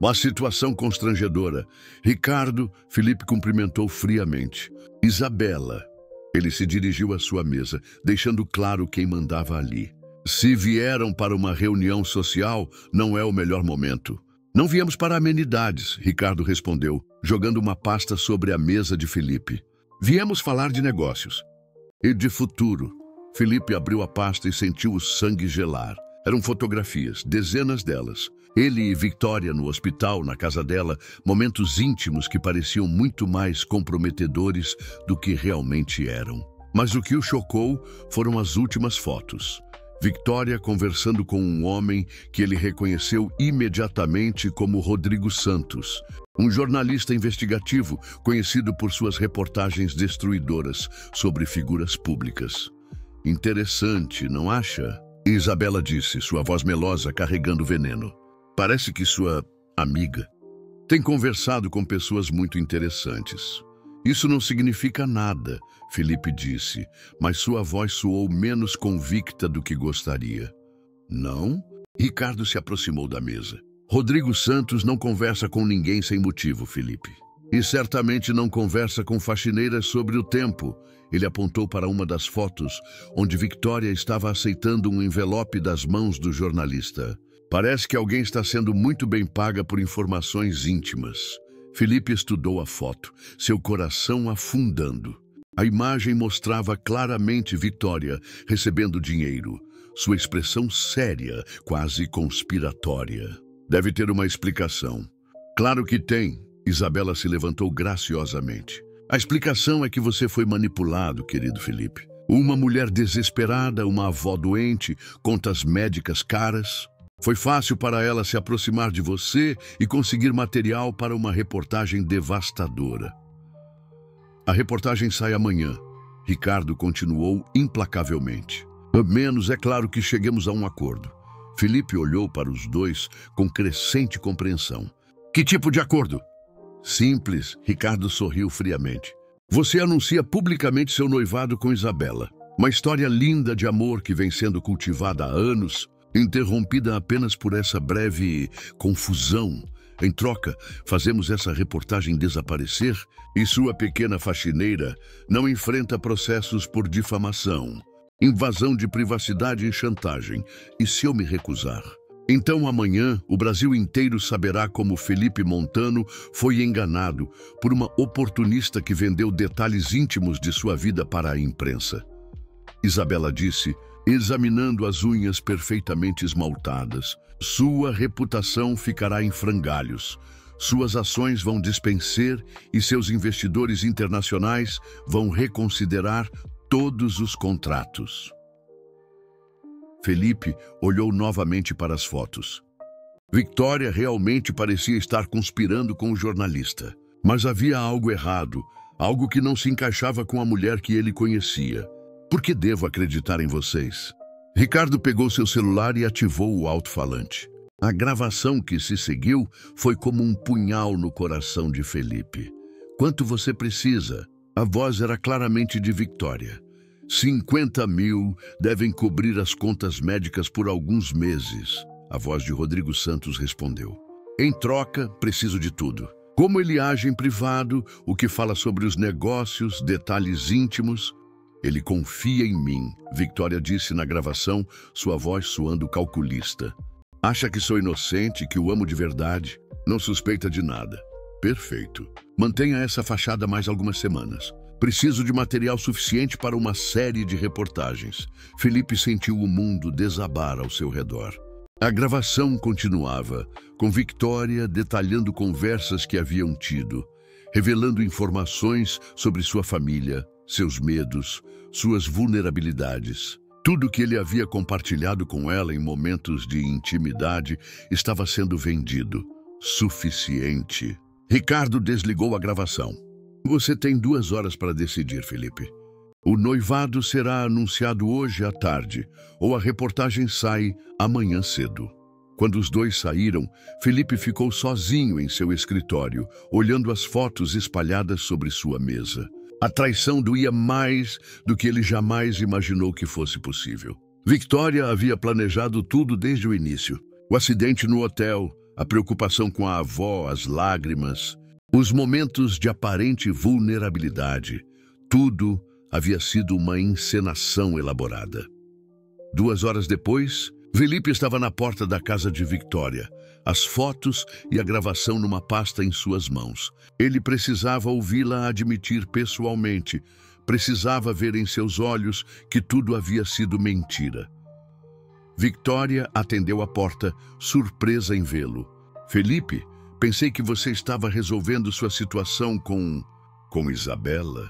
uma situação constrangedora. Ricardo, Felipe cumprimentou friamente. Isabela. Ele se dirigiu à sua mesa, deixando claro quem mandava ali. Se vieram para uma reunião social, não é o melhor momento. Não viemos para amenidades, Ricardo respondeu, jogando uma pasta sobre a mesa de Felipe. Viemos falar de negócios. E de futuro. Felipe abriu a pasta e sentiu o sangue gelar. Eram fotografias, dezenas delas. Ele e Victoria no hospital, na casa dela, momentos íntimos que pareciam muito mais comprometedores do que realmente eram. Mas o que o chocou foram as últimas fotos. Victoria conversando com um homem que ele reconheceu imediatamente como Rodrigo Santos, um jornalista investigativo conhecido por suas reportagens destruidoras sobre figuras públicas. Interessante, não acha? Isabela disse, sua voz melosa carregando veneno. Parece que sua amiga tem conversado com pessoas muito interessantes. Isso não significa nada, Felipe disse, mas sua voz soou menos convicta do que gostaria. Não? Ricardo se aproximou da mesa. Rodrigo Santos não conversa com ninguém sem motivo, Felipe. E certamente não conversa com faxineiras sobre o tempo. Ele apontou para uma das fotos, onde Victoria estava aceitando um envelope das mãos do jornalista. Parece que alguém está sendo muito bem paga por informações íntimas. Felipe estudou a foto, seu coração afundando. A imagem mostrava claramente Victoria recebendo dinheiro, sua expressão séria, quase conspiratória. Deve ter uma explicação. Claro que tem. Isabela se levantou graciosamente. A explicação é que você foi manipulado, querido Felipe. Uma mulher desesperada, uma avó doente, contas médicas caras. Foi fácil para ela se aproximar de você e conseguir material para uma reportagem devastadora. A reportagem sai amanhã. Ricardo continuou implacavelmente. A menos é claro que cheguemos a um acordo. Felipe olhou para os dois com crescente compreensão. Que tipo de acordo? Simples, Ricardo sorriu friamente. Você anuncia publicamente seu noivado com Isabela. Uma história linda de amor que vem sendo cultivada há anos, interrompida apenas por essa breve confusão. Em troca, fazemos essa reportagem desaparecer e sua pequena faxineira não enfrenta processos por difamação, invasão de privacidade e chantagem. E se eu me recusar? Então amanhã o Brasil inteiro saberá como Felipe Montano foi enganado por uma oportunista que vendeu detalhes íntimos de sua vida para a imprensa. Isabela disse, examinando as unhas perfeitamente esmaltadas. Sua reputação ficará em frangalhos. Suas ações vão despencer e seus investidores internacionais vão reconsiderar todos os contratos. Felipe olhou novamente para as fotos. Victoria realmente parecia estar conspirando com o jornalista. Mas havia algo errado, algo que não se encaixava com a mulher que ele conhecia. Por que devo acreditar em vocês? Ricardo pegou seu celular e ativou o alto-falante. A gravação que se seguiu foi como um punhal no coração de Felipe. Quanto você precisa? A voz era claramente de Victoria. 50 mil devem cobrir as contas médicas por alguns meses. A voz de Rodrigo Santos respondeu. Em troca, preciso de tudo. Como ele age em privado, o que fala sobre os negócios, detalhes íntimos. Ele confia em mim, Victoria disse na gravação, sua voz soando calculista. Acha que sou inocente, que o amo de verdade? Não suspeita de nada. Perfeito. Mantenha essa fachada mais algumas semanas. Preciso de material suficiente para uma série de reportagens. Felipe sentiu o mundo desabar ao seu redor. A gravação continuava, com Victoria detalhando conversas que haviam tido, revelando informações sobre sua família, seus medos, suas vulnerabilidades. Tudo que ele havia compartilhado com ela em momentos de intimidade estava sendo vendido. Suficiente. Ricardo desligou a gravação. Você tem 2 horas para decidir, Felipe. O noivado será anunciado hoje à tarde, ou a reportagem sai amanhã cedo. Quando os dois saíram, Felipe ficou sozinho em seu escritório, olhando as fotos espalhadas sobre sua mesa. A traição doía mais do que ele jamais imaginou que fosse possível. Victoria havia planejado tudo desde o início. O acidente no hotel, a preocupação com a avó, as lágrimas, os momentos de aparente vulnerabilidade. Tudo havia sido uma encenação elaborada. 2 horas depois, Felipe estava na porta da casa de Victoria, as fotos e a gravação numa pasta em suas mãos. Ele precisava ouvi-la admitir pessoalmente, precisava ver em seus olhos que tudo havia sido mentira. Victoria atendeu a porta, surpresa em vê-lo. Felipe, pensei que você estava resolvendo sua situação com Isabela.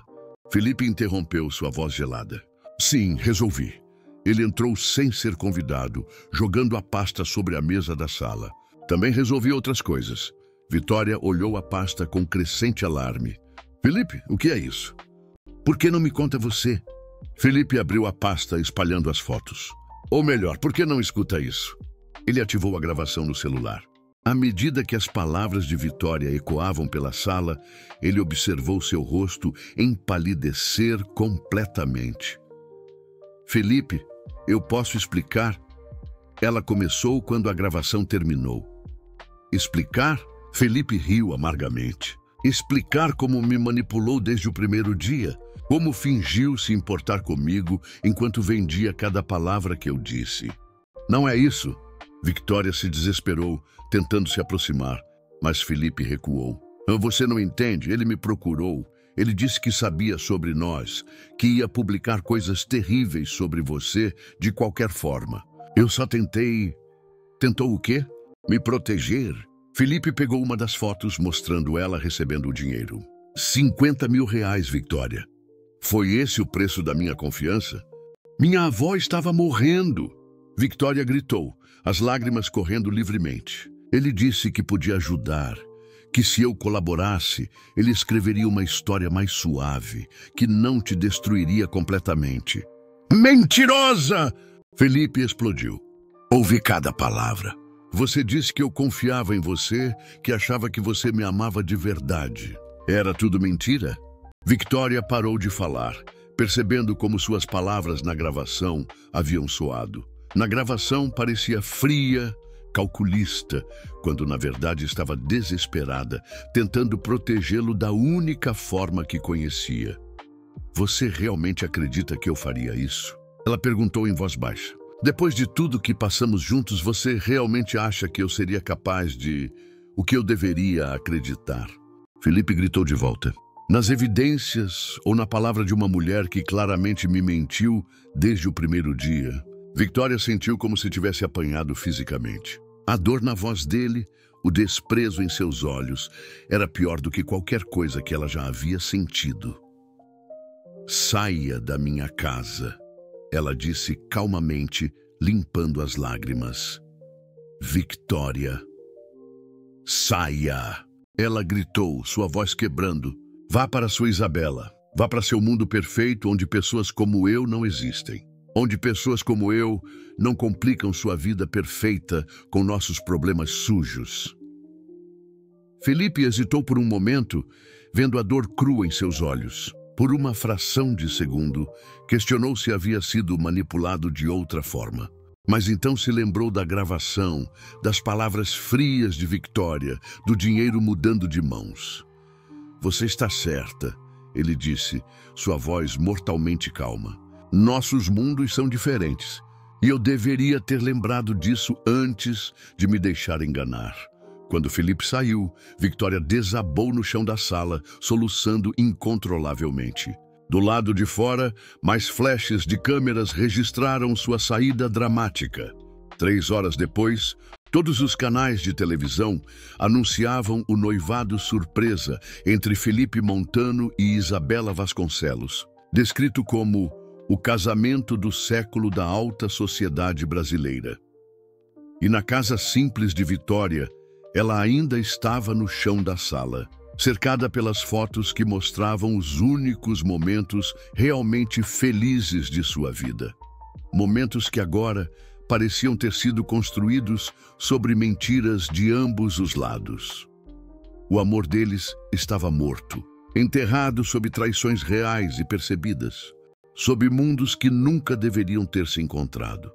Felipe interrompeu, sua voz gelada. Sim, resolvi. Ele entrou sem ser convidado, jogando a pasta sobre a mesa da sala. Também resolvi outras coisas. Victoria olhou a pasta com crescente alarme. Felipe, o que é isso? Por que não me conta você? Felipe abriu a pasta espalhando as fotos. Ou melhor, por que não escuta isso? Ele ativou a gravação no celular. À medida que as palavras de Victoria ecoavam pela sala, ele observou seu rosto empalidecer completamente. Felipe, eu posso explicar? Ela começou quando a gravação terminou. Explicar? Felipe riu amargamente. Explicar como me manipulou desde o primeiro dia, como fingiu se importar comigo enquanto vendia cada palavra que eu disse. Não é isso. Victoria se desesperou, tentando se aproximar, mas Felipe recuou. Você não entende? Ele me procurou. Ele disse que sabia sobre nós, que ia publicar coisas terríveis sobre você de qualquer forma. Eu só tentei... Tentou o quê? Me proteger. Felipe pegou uma das fotos mostrando ela recebendo o dinheiro. R$ 50.000, Victoria. Foi esse o preço da minha confiança? Minha avó estava morrendo. Victoria gritou, as lágrimas correndo livremente. Ele disse que podia ajudar, que se eu colaborasse, ele escreveria uma história mais suave, que não te destruiria completamente. Mentirosa! Felipe explodiu. Ouvi cada palavra. Você disse que eu confiava em você, que achava que você me amava de verdade. Era tudo mentira? Victoria parou de falar, percebendo como suas palavras na gravação haviam soado. Na gravação parecia fria, calculista, quando na verdade estava desesperada, tentando protegê-lo da única forma que conhecia. Você realmente acredita que eu faria isso? Ela perguntou em voz baixa. Depois de tudo que passamos juntos, você realmente acha que eu seria capaz de... o que eu deveria acreditar? Felipe gritou de volta. Nas evidências ou na palavra de uma mulher que claramente me mentiu desde o primeiro dia, Victoria sentiu como se tivesse apanhado fisicamente. A dor na voz dele, o desprezo em seus olhos, era pior do que qualquer coisa que ela já havia sentido. Saia da minha casa, ela disse calmamente, limpando as lágrimas. Victoria. Saia! Ela gritou, sua voz quebrando. Vá para sua Isabela. Vá para seu mundo perfeito, onde pessoas como eu não existem. Onde pessoas como eu não complicam sua vida perfeita com nossos problemas sujos. Felipe hesitou por um momento, vendo a dor crua em seus olhos. Por uma fração de segundo, questionou se havia sido manipulado de outra forma. Mas então se lembrou da gravação, das palavras frias de Victoria, do dinheiro mudando de mãos. Você está certa, ele disse, sua voz mortalmente calma. Nossos mundos são diferentes, e eu deveria ter lembrado disso antes de me deixar enganar. Quando Felipe saiu, Victoria desabou no chão da sala, soluçando incontrolavelmente. Do lado de fora, mais flashes de câmeras registraram sua saída dramática. 3 horas depois, todos os canais de televisão anunciavam o noivado surpresa entre Felipe Montano e Isabela Vasconcelos, descrito como o casamento do século da alta sociedade brasileira. E na casa simples de Victoria, ela ainda estava no chão da sala, cercada pelas fotos que mostravam os únicos momentos realmente felizes de sua vida. Momentos que agora pareciam ter sido construídos sobre mentiras de ambos os lados. O amor deles estava morto, enterrado sob traições reais e percebidas, sob mundos que nunca deveriam ter se encontrado.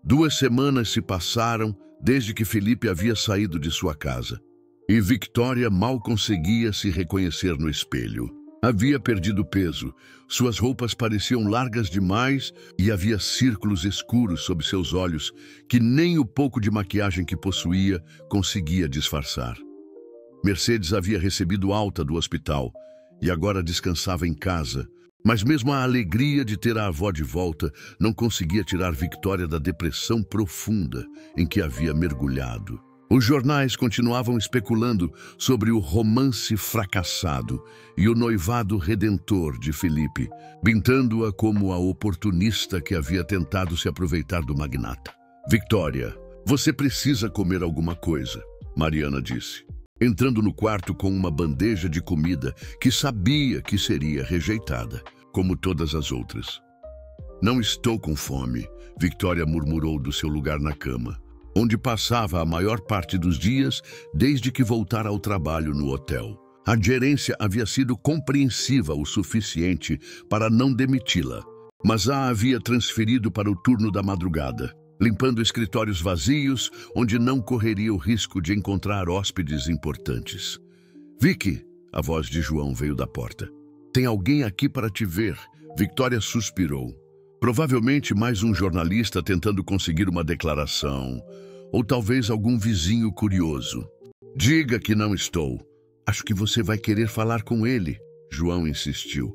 2 semanas se passaram desde que Felipe havia saído de sua casa, e Victoria mal conseguia se reconhecer no espelho. Havia perdido peso, suas roupas pareciam largas demais e havia círculos escuros sob seus olhos que nem o pouco de maquiagem que possuía conseguia disfarçar. Mercedes havia recebido alta do hospital e agora descansava em casa, mas mesmo a alegria de ter a avó de volta não conseguia tirar Victoria da depressão profunda em que havia mergulhado. Os jornais continuavam especulando sobre o romance fracassado e o noivado redentor de Felipe, pintando-a como a oportunista que havia tentado se aproveitar do magnata. Victoria, você precisa comer alguma coisa, Mariana disse, entrando no quarto com uma bandeja de comida que sabia que seria rejeitada, como todas as outras. Não estou com fome, Victoria murmurou do seu lugar na cama, onde passava a maior parte dos dias desde que voltara ao trabalho no hotel. A gerência havia sido compreensiva o suficiente para não demiti-la, mas a havia transferido para o turno da madrugada, limpando escritórios vazios onde não correria o risco de encontrar hóspedes importantes. Vicky, a voz de João veio da porta. Tem alguém aqui para te ver. Victoria suspirou. Provavelmente mais um jornalista tentando conseguir uma declaração, ou talvez algum vizinho curioso. Diga que não estou. Acho que você vai querer falar com ele, João insistiu.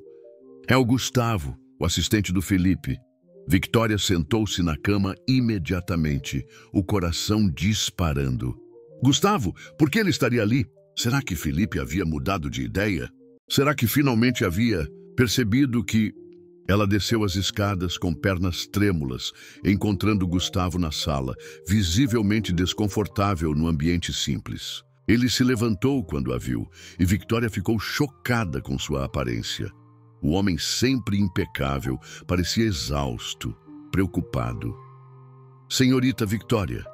É o Gustavo, o assistente do Felipe. Victória sentou-se na cama imediatamente, o coração disparando. Gustavo, por que ele estaria ali? Será que Felipe havia mudado de ideia? Será que finalmente havia percebido que... Ela desceu as escadas com pernas trêmulas, encontrando Gustavo na sala, visivelmente desconfortável no ambiente simples. Ele se levantou quando a viu, e Victória ficou chocada com sua aparência. O homem sempre impecável parecia exausto, preocupado. Senhorita Victória,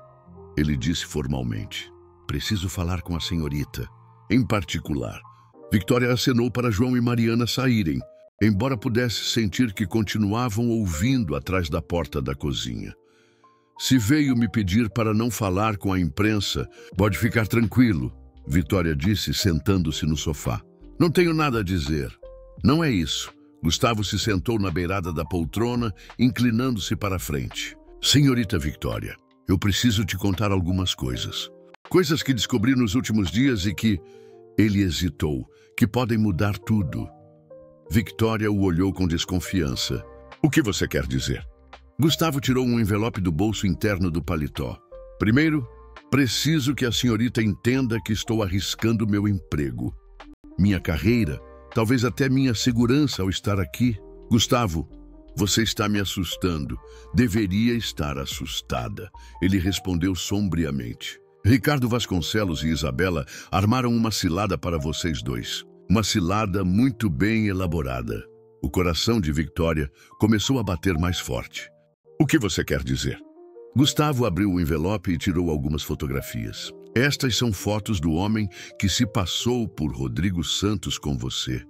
ele disse formalmente. Preciso falar com a senhorita. Em particular. Victória acenou para João e Mariana saírem, embora pudesse sentir que continuavam ouvindo atrás da porta da cozinha. Se veio me pedir para não falar com a imprensa, pode ficar tranquilo, Victória disse, sentando-se no sofá. Não tenho nada a dizer. Não é isso. Gustavo se sentou na beirada da poltrona, inclinando-se para a frente. Senhorita Victória, eu preciso te contar algumas coisas. Coisas que descobri nos últimos dias e que... Ele hesitou, que podem mudar tudo. Victória o olhou com desconfiança. O que você quer dizer? Gustavo tirou um envelope do bolso interno do paletó. Primeiro, preciso que a senhorita entenda que estou arriscando meu emprego. Minha carreira, talvez até minha segurança ao estar aqui. Gustavo, você está me assustando. Deveria estar assustada. Ele respondeu sombriamente. Ricardo Vasconcelos e Isabela armaram uma cilada para vocês dois. Uma cilada muito bem elaborada. O coração de Victória começou a bater mais forte. O que você quer dizer? Gustavo abriu o envelope e tirou algumas fotografias. Estas são fotos do homem que se passou por Rodrigo Santos com você.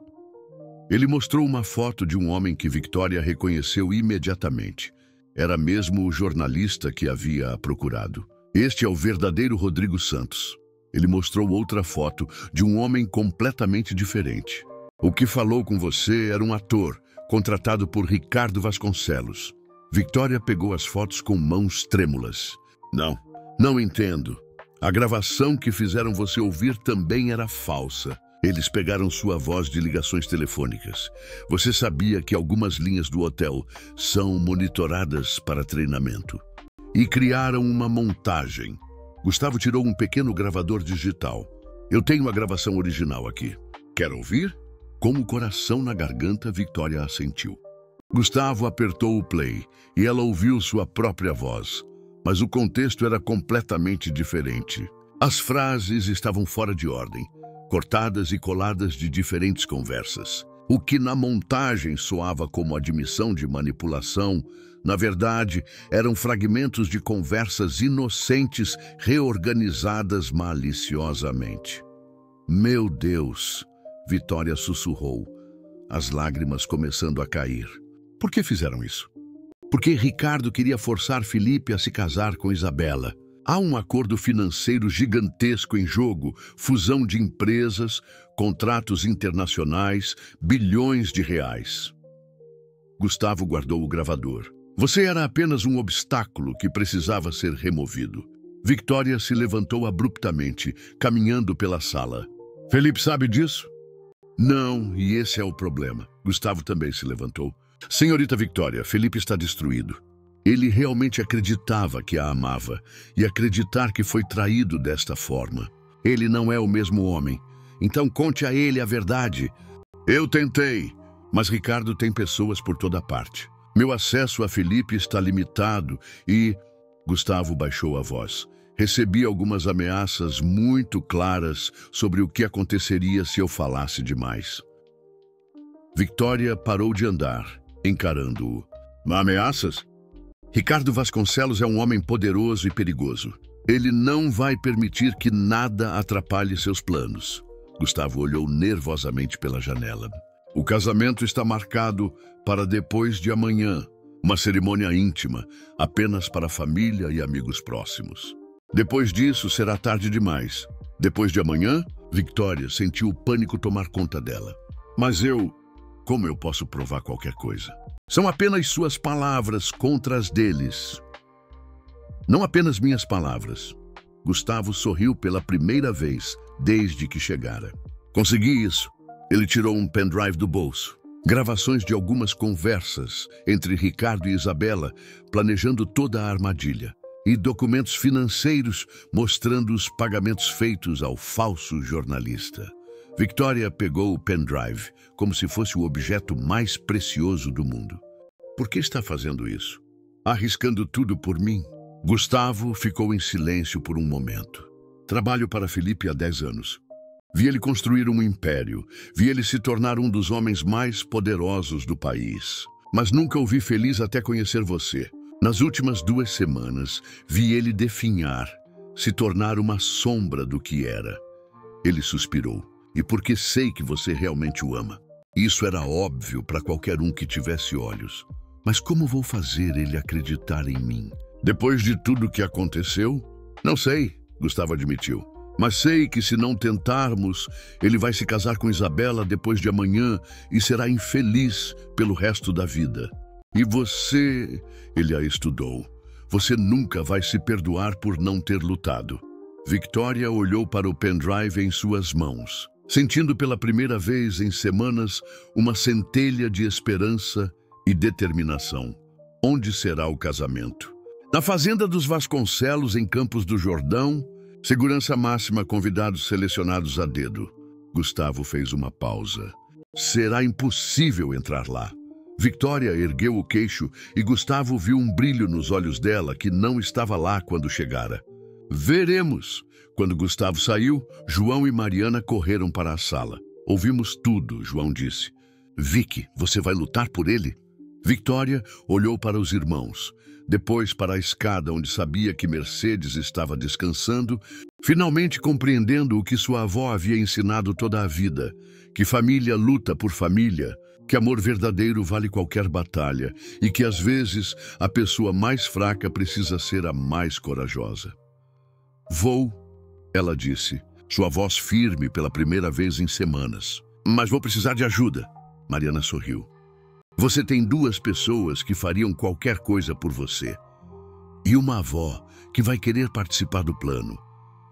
Ele mostrou uma foto de um homem que Victória reconheceu imediatamente. Era mesmo o jornalista que havia procurado. Este é o verdadeiro Rodrigo Santos. Ele mostrou outra foto de um homem completamente diferente. O que falou com você era um ator, contratado por Ricardo Vasconcelos. Victória pegou as fotos com mãos trêmulas. Não entendo. A gravação que fizeram você ouvir também era falsa. Eles pegaram sua voz de ligações telefônicas. Você sabia que algumas linhas do hotel são monitoradas para treinamento. E criaram uma montagem. Gustavo tirou um pequeno gravador digital. Eu tenho a gravação original aqui. Quer ouvir? Com o coração na garganta, Victória assentiu. Gustavo apertou o play e ela ouviu sua própria voz. Mas o contexto era completamente diferente. As frases estavam fora de ordem, cortadas e coladas de diferentes conversas. O que na montagem soava como admissão de manipulação, na verdade, eram fragmentos de conversas inocentes reorganizadas maliciosamente. Meu Deus! Victória sussurrou, as lágrimas começando a cair. Por que fizeram isso? Porque Ricardo queria forçar Felipe a se casar com Isabela. Há um acordo financeiro gigantesco em jogo, fusão de empresas, contratos internacionais, bilhões de reais. Gustavo guardou o gravador. Você era apenas um obstáculo que precisava ser removido. Victória se levantou abruptamente, caminhando pela sala. Felipe sabe disso? Não, e esse é o problema. Gustavo também se levantou. Senhorita Victória, Felipe está destruído. Ele realmente acreditava que a amava, e acreditar que foi traído desta forma. Ele não é o mesmo homem. Então conte a ele a verdade. Eu tentei, mas Ricardo tem pessoas por toda parte. Meu acesso a Felipe está limitado e... Gustavo baixou a voz. Recebi algumas ameaças muito claras sobre o que aconteceria se eu falasse demais. Victória parou de andar, encarando-o. Ameaças? Ricardo Vasconcelos é um homem poderoso e perigoso. Ele não vai permitir que nada atrapalhe seus planos. Gustavo olhou nervosamente pela janela. O casamento está marcado para depois de amanhã. Uma cerimônia íntima, apenas para a família e amigos próximos. Depois disso, será tarde demais. Depois de amanhã, Victória sentiu o pânico tomar conta dela. Mas como eu posso provar qualquer coisa? São apenas suas palavras contra as deles. Não apenas minhas palavras. Gustavo sorriu pela primeira vez desde que chegara. Consegui isso. Ele tirou um pendrive do bolso. Gravações de algumas conversas entre Ricardo e Isabela, planejando toda a armadilha. E documentos financeiros mostrando os pagamentos feitos ao falso jornalista. Victoria pegou o pendrive como se fosse o objeto mais precioso do mundo. Por que está fazendo isso? Arriscando tudo por mim? Gustavo ficou em silêncio por um momento. Trabalho para Felipe há 10 anos. Vi ele construir um império. Vi ele se tornar um dos homens mais poderosos do país. Mas nunca o vi feliz até conhecer você. Nas últimas 2 semanas, vi ele definhar, se tornar uma sombra do que era. Ele suspirou. E porque sei que você realmente o ama. Isso era óbvio para qualquer um que tivesse olhos. Mas como vou fazer ele acreditar em mim? Depois de tudo que aconteceu? Não sei, Gustavo admitiu. Mas sei que se não tentarmos, ele vai se casar com Isabela depois de amanhã e será infeliz pelo resto da vida. E você, ele a estudou, você nunca vai se perdoar por não ter lutado. Victoria olhou para o pendrive em suas mãos, sentindo pela primeira vez em semanas uma centelha de esperança e determinação. Onde será o casamento? Na fazenda dos Vasconcelos, em Campos do Jordão, segurança máxima, convidados selecionados a dedo. Gustavo fez uma pausa. Será impossível entrar lá. Victoria ergueu o queixo e Gustavo viu um brilho nos olhos dela que não estava lá quando chegara. Veremos. Quando Gustavo saiu, João e Mariana correram para a sala. Ouvimos tudo, João disse. Vicky, você vai lutar por ele? Victoria olhou para os irmãos, depois para a escada onde sabia que Mercedes estava descansando, finalmente compreendendo o que sua avó havia ensinado toda a vida, que família luta por família, que amor verdadeiro vale qualquer batalha e que às vezes a pessoa mais fraca precisa ser a mais corajosa. Vou, ela disse, sua voz firme pela primeira vez em semanas. Mas vou precisar de ajuda. Mariana sorriu. Você tem 2 pessoas que fariam qualquer coisa por você. E uma avó que vai querer participar do plano.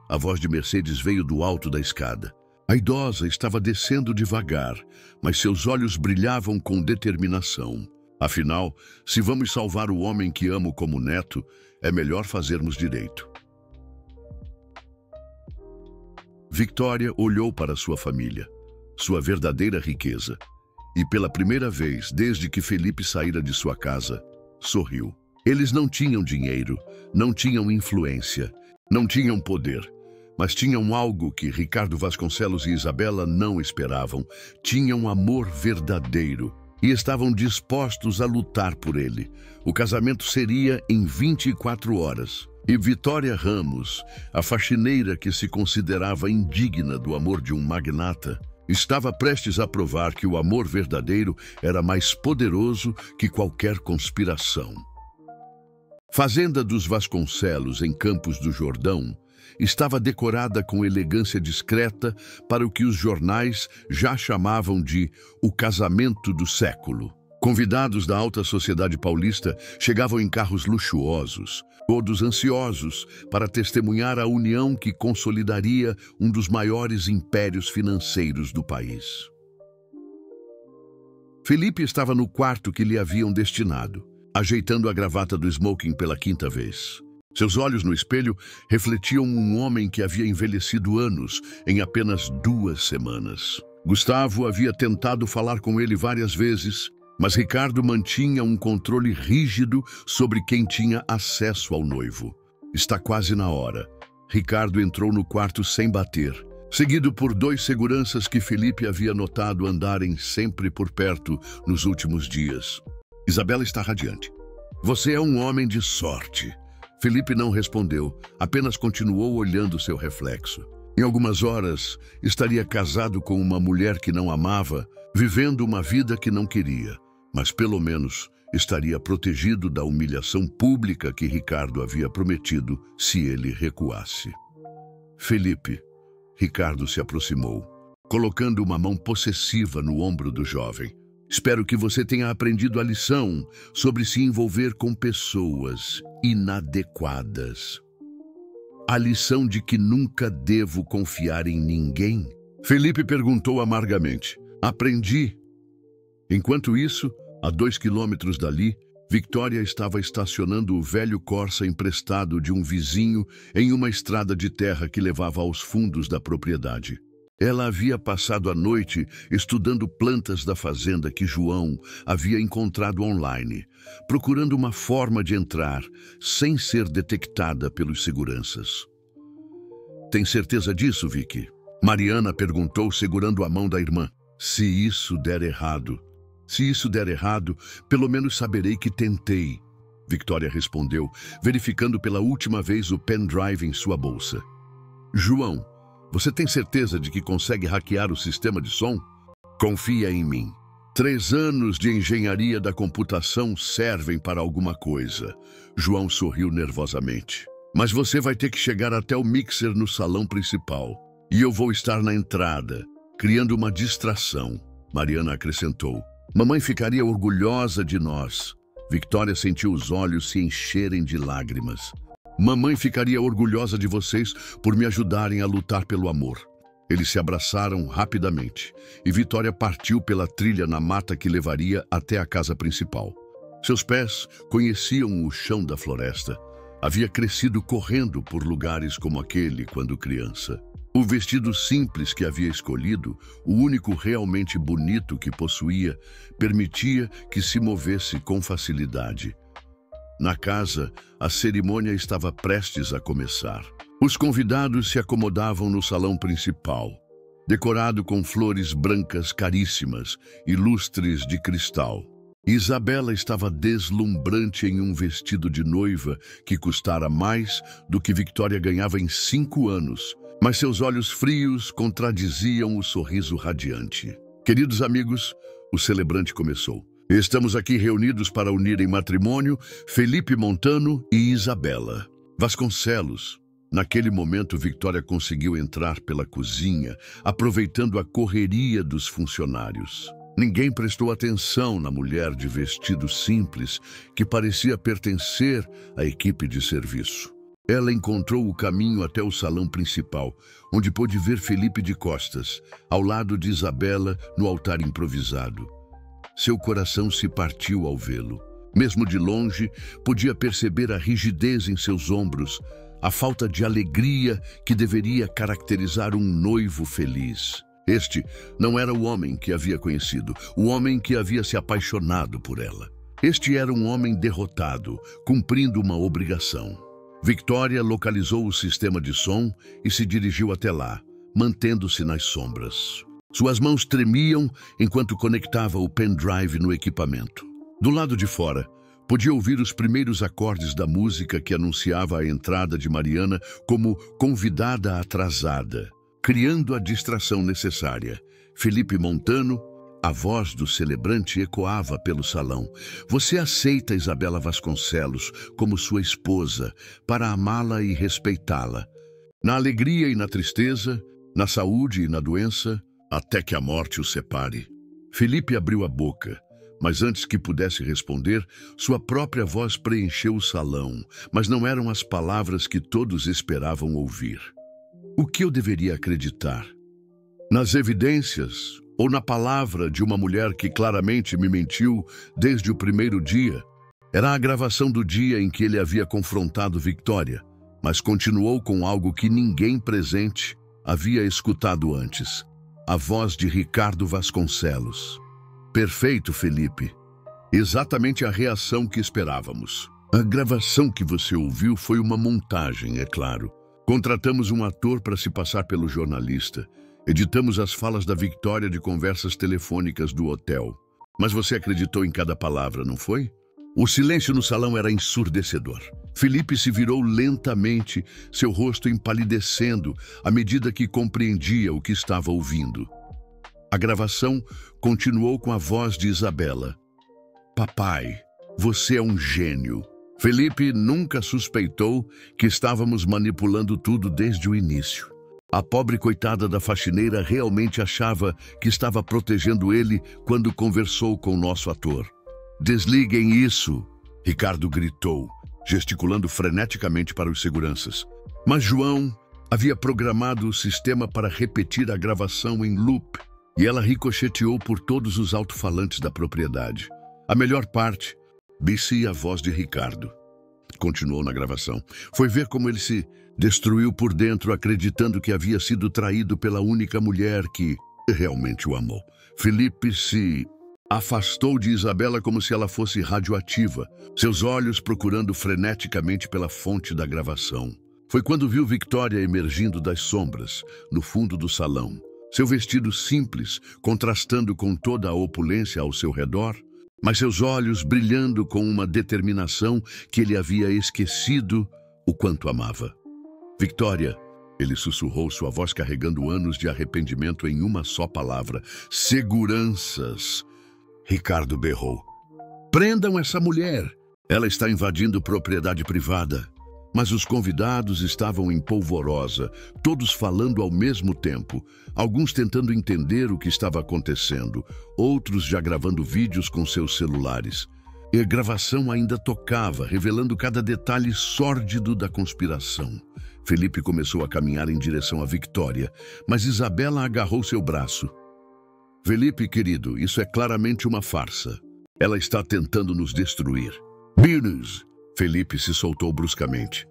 A voz de Mercedes veio do alto da escada. A idosa estava descendo devagar, mas seus olhos brilhavam com determinação. Afinal, se vamos salvar o homem que amo como neto, é melhor fazermos direito. Victoria olhou para sua família, sua verdadeira riqueza, e pela primeira vez desde que Felipe saíra de sua casa, sorriu. Eles não tinham dinheiro, não tinham influência, não tinham poder, mas tinham algo que Ricardo Vasconcelos e Isabela não esperavam. Tinham amor verdadeiro e estavam dispostos a lutar por ele. O casamento seria em 24 horas. E Vitória Ramos, a faxineira que se considerava indigna do amor de um magnata, estava prestes a provar que o amor verdadeiro era mais poderoso que qualquer conspiração. Fazenda dos Vasconcelos, em Campos do Jordão, estava decorada com elegância discreta para o que os jornais já chamavam de o casamento do século. Convidados da alta sociedade paulista chegavam em carros luxuosos, todos ansiosos para testemunhar a união que consolidaria um dos maiores impérios financeiros do país. Felipe estava no quarto que lhe haviam destinado, ajeitando a gravata do smoking pela 5ª vez. Seus olhos no espelho refletiam um homem que havia envelhecido anos em apenas 2 semanas. Gustavo havia tentado falar com ele várias vezes, mas Ricardo mantinha um controle rígido sobre quem tinha acesso ao noivo. Está quase na hora. Ricardo entrou no quarto sem bater, seguido por 2 seguranças que Felipe havia notado andarem sempre por perto nos últimos dias. Isabela está radiante. Você é um homem de sorte. Felipe não respondeu, apenas continuou olhando seu reflexo. Em algumas horas, estaria casado com uma mulher que não amava, vivendo uma vida que não queria, mas pelo menos estaria protegido da humilhação pública que Ricardo havia prometido se ele recuasse. Felipe, Ricardo se aproximou, colocando uma mão possessiva no ombro do jovem. Espero que você tenha aprendido a lição sobre se envolver com pessoas inadequadas. A lição de que nunca devo confiar em ninguém. Felipe perguntou amargamente. Aprendi. Enquanto isso, a 2 quilômetros dali, Victoria estava estacionando o velho Corsa emprestado de um vizinho em uma estrada de terra que levava aos fundos da propriedade. Ela havia passado a noite estudando plantas da fazenda que João havia encontrado online, procurando uma forma de entrar sem ser detectada pelos seguranças. Tem certeza disso, Vicky? Mariana perguntou, segurando a mão da irmã. Se isso der errado, pelo menos saberei que tentei, Victoria respondeu, verificando pela última vez o pendrive em sua bolsa. João, você tem certeza de que consegue hackear o sistema de som? Confia em mim. 3 anos de engenharia da computação servem para alguma coisa. João sorriu nervosamente. Mas você vai ter que chegar até o mixer no salão principal. E eu vou estar na entrada, criando uma distração, Mariana acrescentou. Mamãe ficaria orgulhosa de nós. Victoria sentiu os olhos se encherem de lágrimas. Mamãe ficaria orgulhosa de vocês por me ajudarem a lutar pelo amor. Eles se abraçaram rapidamente e Victoria partiu pela trilha na mata que levaria até a casa principal. Seus pés conheciam o chão da floresta. Havia crescido correndo por lugares como aquele quando criança. O vestido simples que havia escolhido, o único realmente bonito que possuía, permitia que se movesse com facilidade. Na casa, a cerimônia estava prestes a começar. Os convidados se acomodavam no salão principal, decorado com flores brancas caríssimas e lustres de cristal. Isabela estava deslumbrante em um vestido de noiva que custara mais do que Victoria ganhava em 5 anos, mas seus olhos frios contradiziam o sorriso radiante. Queridos amigos, o celebrante começou. Estamos aqui reunidos para unir em matrimônio Felipe Montano e Isabela Vasconcelos. Naquele momento, Victoria conseguiu entrar pela cozinha, aproveitando a correria dos funcionários. Ninguém prestou atenção na mulher de vestido simples que parecia pertencer à equipe de serviço. Ela encontrou o caminho até o salão principal, onde pôde ver Felipe de costas, ao lado de Isabela no altar improvisado. Seu coração se partiu ao vê-lo. Mesmo de longe, podia perceber a rigidez em seus ombros, a falta de alegria que deveria caracterizar um noivo feliz. Este não era o homem que havia conhecido, o homem que havia se apaixonado por ela. Este era um homem derrotado, cumprindo uma obrigação. Victoria localizou o sistema de som e se dirigiu até lá, mantendo-se nas sombras. Suas mãos tremiam enquanto conectava o pendrive no equipamento. Do lado de fora, podia ouvir os primeiros acordes da música que anunciava a entrada de Mariana como convidada atrasada, criando a distração necessária. Felipe Montano, a voz do celebrante ecoava pelo salão. Você aceita Isabela Vasconcelos como sua esposa para amá-la e respeitá-la. Na alegria e na tristeza, na saúde e na doença, até que a morte os separe. Felipe abriu a boca, mas antes que pudesse responder, sua própria voz preencheu o salão, mas não eram as palavras que todos esperavam ouvir. O que eu deveria acreditar? Nas evidências ou na palavra de uma mulher que claramente me mentiu desde o primeiro dia? Era a gravação do dia em que ele havia confrontado Victoria, mas continuou com algo que ninguém presente havia escutado antes. A voz de Ricardo Vasconcelos. Perfeito, Felipe. Exatamente a reação que esperávamos. A gravação que você ouviu foi uma montagem, é claro. Contratamos um ator para se passar pelo jornalista. Editamos as falas da Victoria de conversas telefônicas do hotel. Mas você acreditou em cada palavra, não foi? O silêncio no salão era ensurdecedor. Felipe se virou lentamente, seu rosto empalidecendo à medida que compreendia o que estava ouvindo. A gravação continuou com a voz de Isabela. Papai, você é um gênio. Felipe nunca suspeitou que estávamos manipulando tudo desde o início. A pobre coitada da faxineira realmente achava que estava protegendo ele quando conversou com o nosso ator. Desliguem isso, Ricardo gritou, gesticulando freneticamente para os seguranças. Mas João Havia programado o sistema para repetir a gravação em loop, e ela ricocheteou por todos os alto-falantes da propriedade. A melhor parte, disse a voz de Ricardo. Continuou na gravação. Foi ver como ele se destruiu por dentro, acreditando que havia sido traído pela única mulher que realmente o amou. Felipe se afastou de Isabela como se ela fosse radioativa, seus olhos procurando freneticamente pela fonte da gravação. Foi quando viu Victoria emergindo das sombras, no fundo do salão. Seu vestido simples, contrastando com toda a opulência ao seu redor, mas seus olhos brilhando com uma determinação que ele havia esquecido o quanto amava. Victoria, ele sussurrou, sua voz carregando anos de arrependimento em uma só palavra. Seguranças. Ricardo berrou. Prendam essa mulher. Ela está invadindo propriedade privada. Mas os convidados estavam em polvorosa, todos falando ao mesmo tempo, alguns tentando entender o que estava acontecendo, outros já gravando vídeos com seus celulares. E a gravação ainda tocava, revelando cada detalhe sórdido da conspiração. Felipe começou a caminhar em direção à Victoria, mas Isabela agarrou seu braço. Felipe, querido, isso é claramente uma farsa. Ela está tentando nos destruir. Business! Felipe se soltou bruscamente.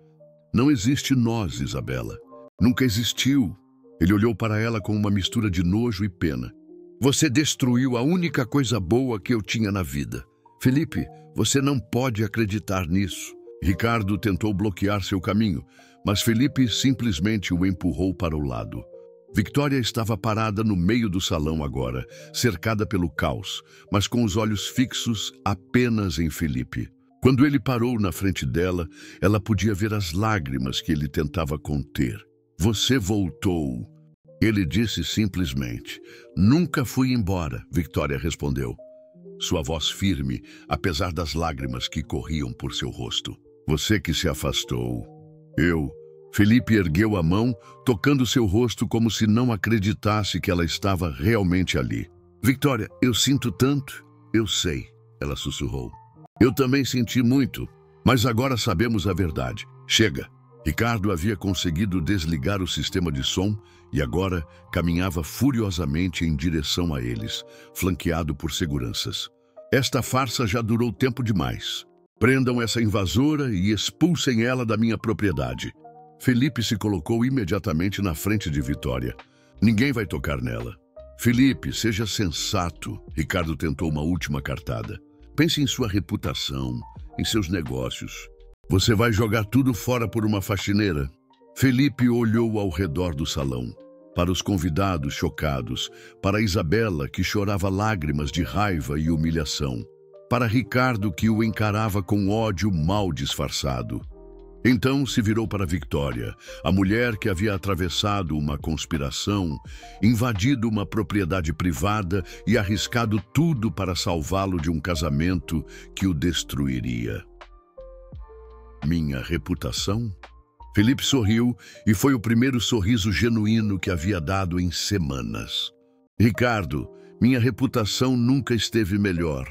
Não existe nós, Isabela. Nunca existiu. Ele olhou para ela com uma mistura de nojo e pena. Você destruiu a única coisa boa que eu tinha na vida. Felipe, você não pode acreditar nisso. Ricardo tentou bloquear seu caminho, mas Felipe simplesmente o empurrou para o lado. Victoria estava parada no meio do salão agora, cercada pelo caos, mas com os olhos fixos apenas em Felipe. Quando ele parou na frente dela, ela podia ver as lágrimas que ele tentava conter. Você voltou. Ele disse simplesmente. Nunca fui embora, Victoria respondeu. Sua voz firme, apesar das lágrimas que corriam por seu rosto. Você que se afastou. Eu. Felipe ergueu a mão, tocando seu rosto como se não acreditasse que ela estava realmente ali. Victoria, eu sinto tanto. Eu sei, ela sussurrou. Eu também senti muito, mas agora sabemos a verdade. Chega. Ricardo havia conseguido desligar o sistema de som e agora caminhava furiosamente em direção a eles, flanqueado por seguranças. Esta farsa já durou tempo demais. Prendam essa invasora e expulsem ela da minha propriedade. Felipe se colocou imediatamente na frente de Victoria. Ninguém vai tocar nela. Felipe, seja sensato. Ricardo tentou uma última cartada. Pense em sua reputação, em seus negócios. Você vai jogar tudo fora por uma faxineira? Felipe olhou ao redor do salão, para os convidados chocados, para Isabela, que chorava lágrimas de raiva e humilhação, para Ricardo, que o encarava com ódio mal disfarçado. Então se virou para Victoria, a mulher que havia atravessado uma conspiração, invadido uma propriedade privada e arriscado tudo para salvá-lo de um casamento que o destruiria. Minha reputação? Felipe sorriu e foi o primeiro sorriso genuíno que havia dado em semanas. Ricardo, minha reputação nunca esteve melhor.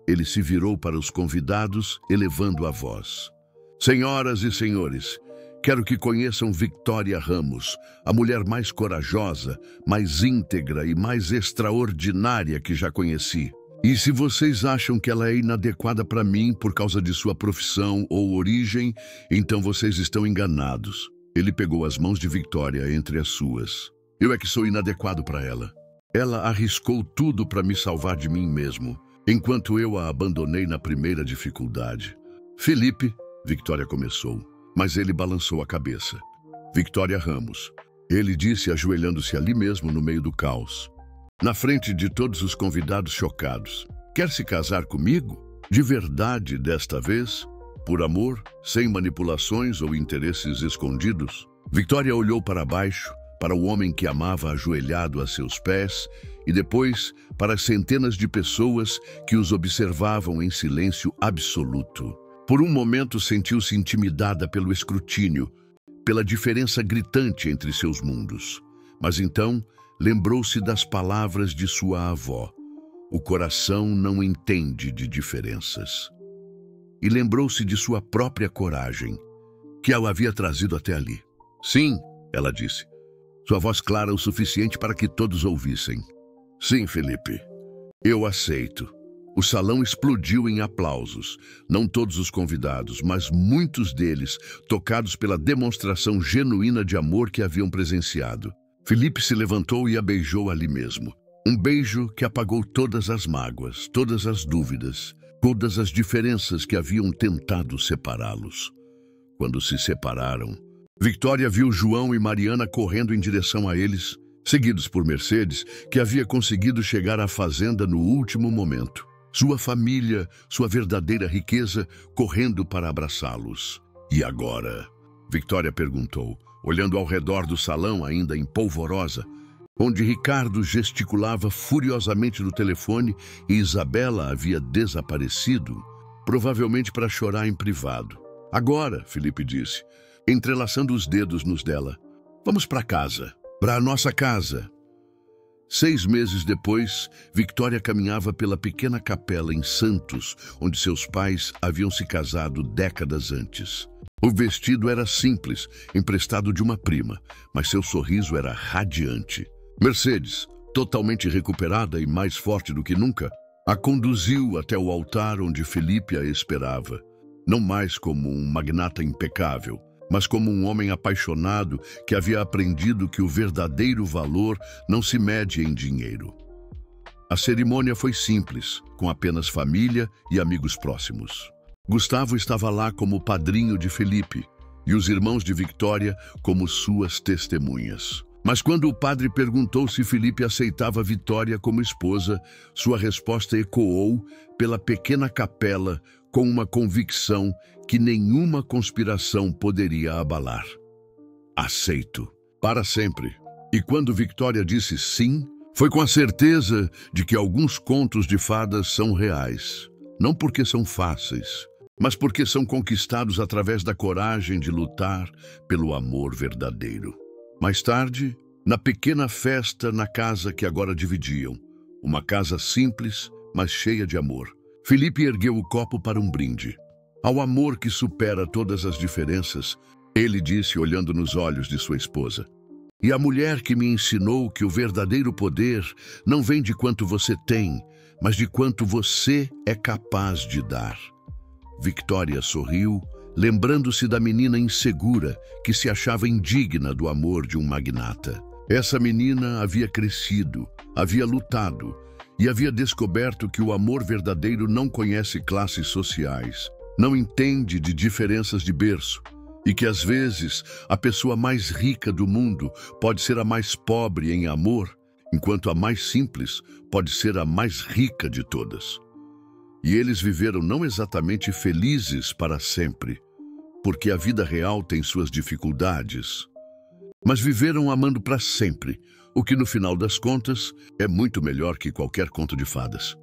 Ele se virou para os convidados, elevando a voz. Senhoras e senhores, quero que conheçam Victoria Ramos, a mulher mais corajosa, mais íntegra e mais extraordinária que já conheci. E se vocês acham que ela é inadequada para mim por causa de sua profissão ou origem, então vocês estão enganados. Ele pegou as mãos de Victoria entre as suas. Eu é que sou inadequado para ela. Ela arriscou tudo para me salvar de mim mesmo, enquanto eu a abandonei na primeira dificuldade. Felipe, Victoria começou, mas ele balançou a cabeça. Victoria Ramos. Ele disse, ajoelhando-se ali mesmo no meio do caos. Na frente de todos os convidados chocados. Quer se casar comigo? De verdade desta vez? Por amor? Sem manipulações ou interesses escondidos? Victoria olhou para baixo, para o homem que amava ajoelhado a seus pés, e depois para as centenas de pessoas que os observavam em silêncio absoluto. Por um momento sentiu-se intimidada pelo escrutínio, pela diferença gritante entre seus mundos. Mas então lembrou-se das palavras de sua avó. O coração não entende de diferenças. E lembrou-se de sua própria coragem, que a havia trazido até ali. Sim, ela disse, sua voz clara o suficiente para que todos ouvissem. Sim, Felipe, eu aceito. O salão explodiu em aplausos. Não todos os convidados, mas muitos deles, tocados pela demonstração genuína de amor que haviam presenciado. Felipe se levantou e a beijou ali mesmo. Um beijo que apagou todas as mágoas, todas as dúvidas, todas as diferenças que haviam tentado separá-los. Quando se separaram, Victoria viu João e Mariana correndo em direção a eles, seguidos por Mercedes, que havia conseguido chegar à fazenda no último momento. Sua família, sua verdadeira riqueza, correndo para abraçá-los. E agora? Victoria perguntou, olhando ao redor do salão ainda em polvorosa, onde Ricardo gesticulava furiosamente no telefone e Isabela havia desaparecido, provavelmente para chorar em privado. Agora, Felipe disse, entrelaçando os dedos nos dela, vamos para casa, para a nossa casa. 6 meses depois, Victoria caminhava pela pequena capela em Santos, onde seus pais haviam se casado décadas antes. O vestido era simples, emprestado de uma prima, mas seu sorriso era radiante. Mercedes, totalmente recuperada e mais forte do que nunca, a conduziu até o altar onde Felipe a esperava. Não mais como um magnata impecável, mas como um homem apaixonado que havia aprendido que o verdadeiro valor não se mede em dinheiro. A cerimônia foi simples, com apenas família e amigos próximos. Gustavo estava lá como padrinho de Felipe e os irmãos de Victoria como suas testemunhas. Mas quando o padre perguntou se Felipe aceitava Victoria como esposa, sua resposta ecoou pela pequena capela com uma convicção que nenhuma conspiração poderia abalar. Aceito, para sempre. E quando Victoria disse sim, foi com a certeza de que alguns contos de fadas são reais. Não porque são fáceis, mas porque são conquistados através da coragem de lutar pelo amor verdadeiro. Mais tarde, na pequena festa na casa que agora dividiam, uma casa simples, mas cheia de amor, Felipe ergueu o copo para um brinde. Ao amor que supera todas as diferenças, ele disse olhando nos olhos de sua esposa, e a mulher que me ensinou que o verdadeiro poder não vem de quanto você tem, mas de quanto você é capaz de dar. Victoria sorriu, lembrando-se da menina insegura que se achava indigna do amor de um magnata. Essa menina havia crescido, havia lutado e havia descoberto que o amor verdadeiro não conhece classes sociais, não entende de diferenças de berço e que às vezes a pessoa mais rica do mundo pode ser a mais pobre em amor, enquanto a mais simples pode ser a mais rica de todas. E eles viveram não exatamente felizes para sempre, porque a vida real tem suas dificuldades, mas viveram amando para sempre, o que no final das contas é muito melhor que qualquer conto de fadas.